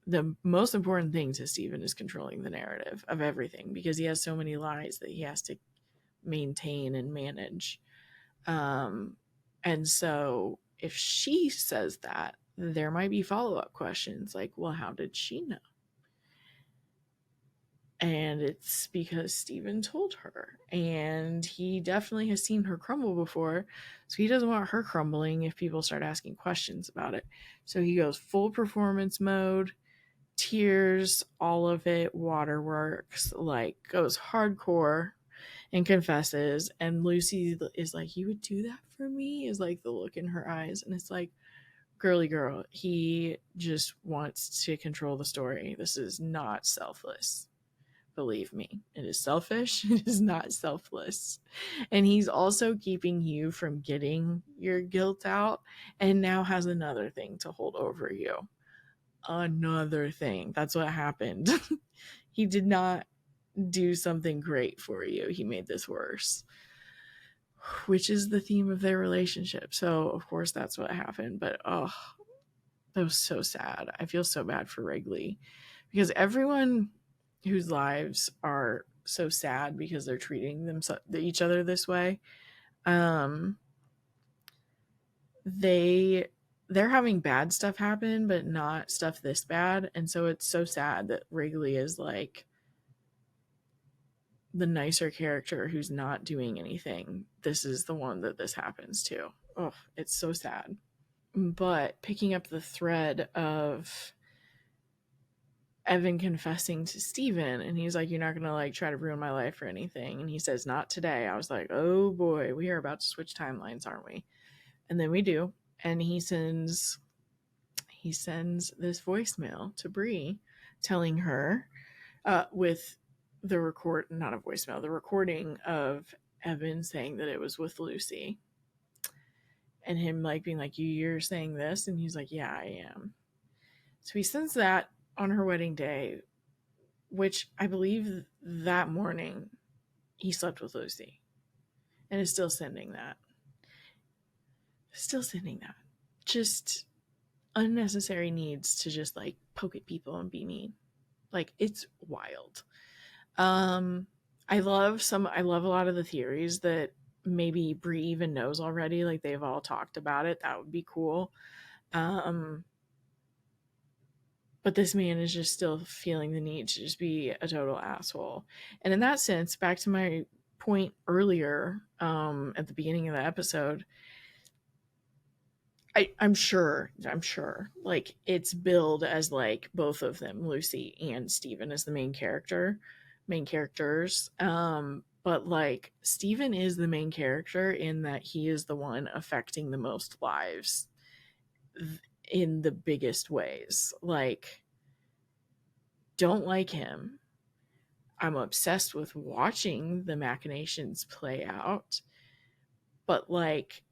The most important thing to Steven is controlling the narrative of everything because he has so many lies that he has to maintain and manage. And so if she says that, there might be follow-up questions like, well, how did she know? And it's because Steven told her. And he definitely has seen her crumble before. So he doesn't want her crumbling if people start asking questions about it. So he goes full performance mode, tears, all of it, waterworks, like goes hardcore and confesses. And Lucy is like, you would do that for me? Is like the look in her eyes. And it's like, girly girl, he just wants to control the story. This is not selfless. Believe me, it is selfish. It is not selfless. And he's also keeping you from getting your guilt out and now has another thing to hold over you. Another thing. That's what happened. He did not do something great for you. He made this worse, which is the theme of their relationship. So, of course, that's what happened. But, oh, that was so sad. I feel so bad for Wrigley because everyone whose lives are so sad because they're treating each other this way, they're having bad stuff happen, but not stuff this bad. And so it's so sad that Wrigley is like the nicer character who's not doing anything. This is the one that this happens to. Oh, it's so sad. But picking up the thread of Evan confessing to Steven, and he's like, "You're not gonna like try to ruin my life or anything." And he says, "Not today." I was like, "Oh boy, we are about to switch timelines, aren't we?" And then we do, and he sends this voicemail to Bree, telling her, with the record, not a voicemail, the recording of Evan saying that it was with Lucy, and him like being like, "You're saying this," and he's like, "Yeah, I am." So he sends that on her wedding day, which I believe that morning he slept with Lucy, and is still sending that. Still sending that. Just unnecessary needs to just like poke at people and be mean. Like, it's wild. Um I love a lot of the theories that maybe Brie even knows already, like they've all talked about it. That would be cool. Um but this man is just still feeling the need to just be a total asshole. And in that sense, back to my point earlier, at the beginning of the episode, I'm sure, like it's billed as like both of them, Lucy and Steven, as the main characters. But like Steven is the main character in that he is the one affecting the most lives in the biggest ways. Like, don't like him. I'm obsessed with watching the machinations play out, but like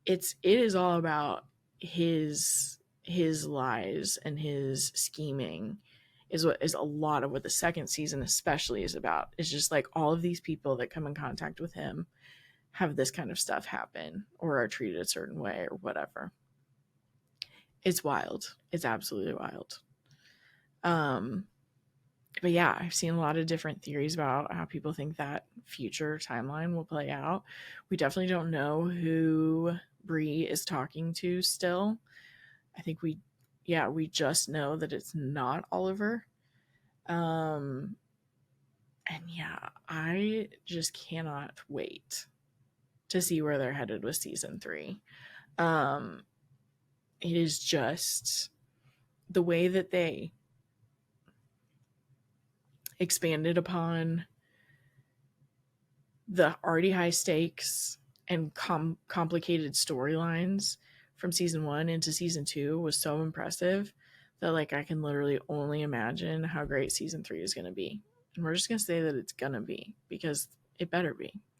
it is all about his lies and his scheming is what is a lot of what the second season especially is about. It's just like all of these people that come in contact with him have this kind of stuff happen or are treated a certain way or whatever. It's wild. It's absolutely wild. Um but yeah, I've seen a lot of different theories about how people think that future timeline will play out. We definitely don't know who Bree is talking to still. I think we just know that it's not Oliver. Um, and yeah, I just cannot wait to see where they're headed with season three. Um, it is just the way that they expanded upon the already high stakes and complicated storylines from season one into season two was so impressive that like I can literally only imagine how great season three is going to be. And we're just going to say that it's going to be because it better be.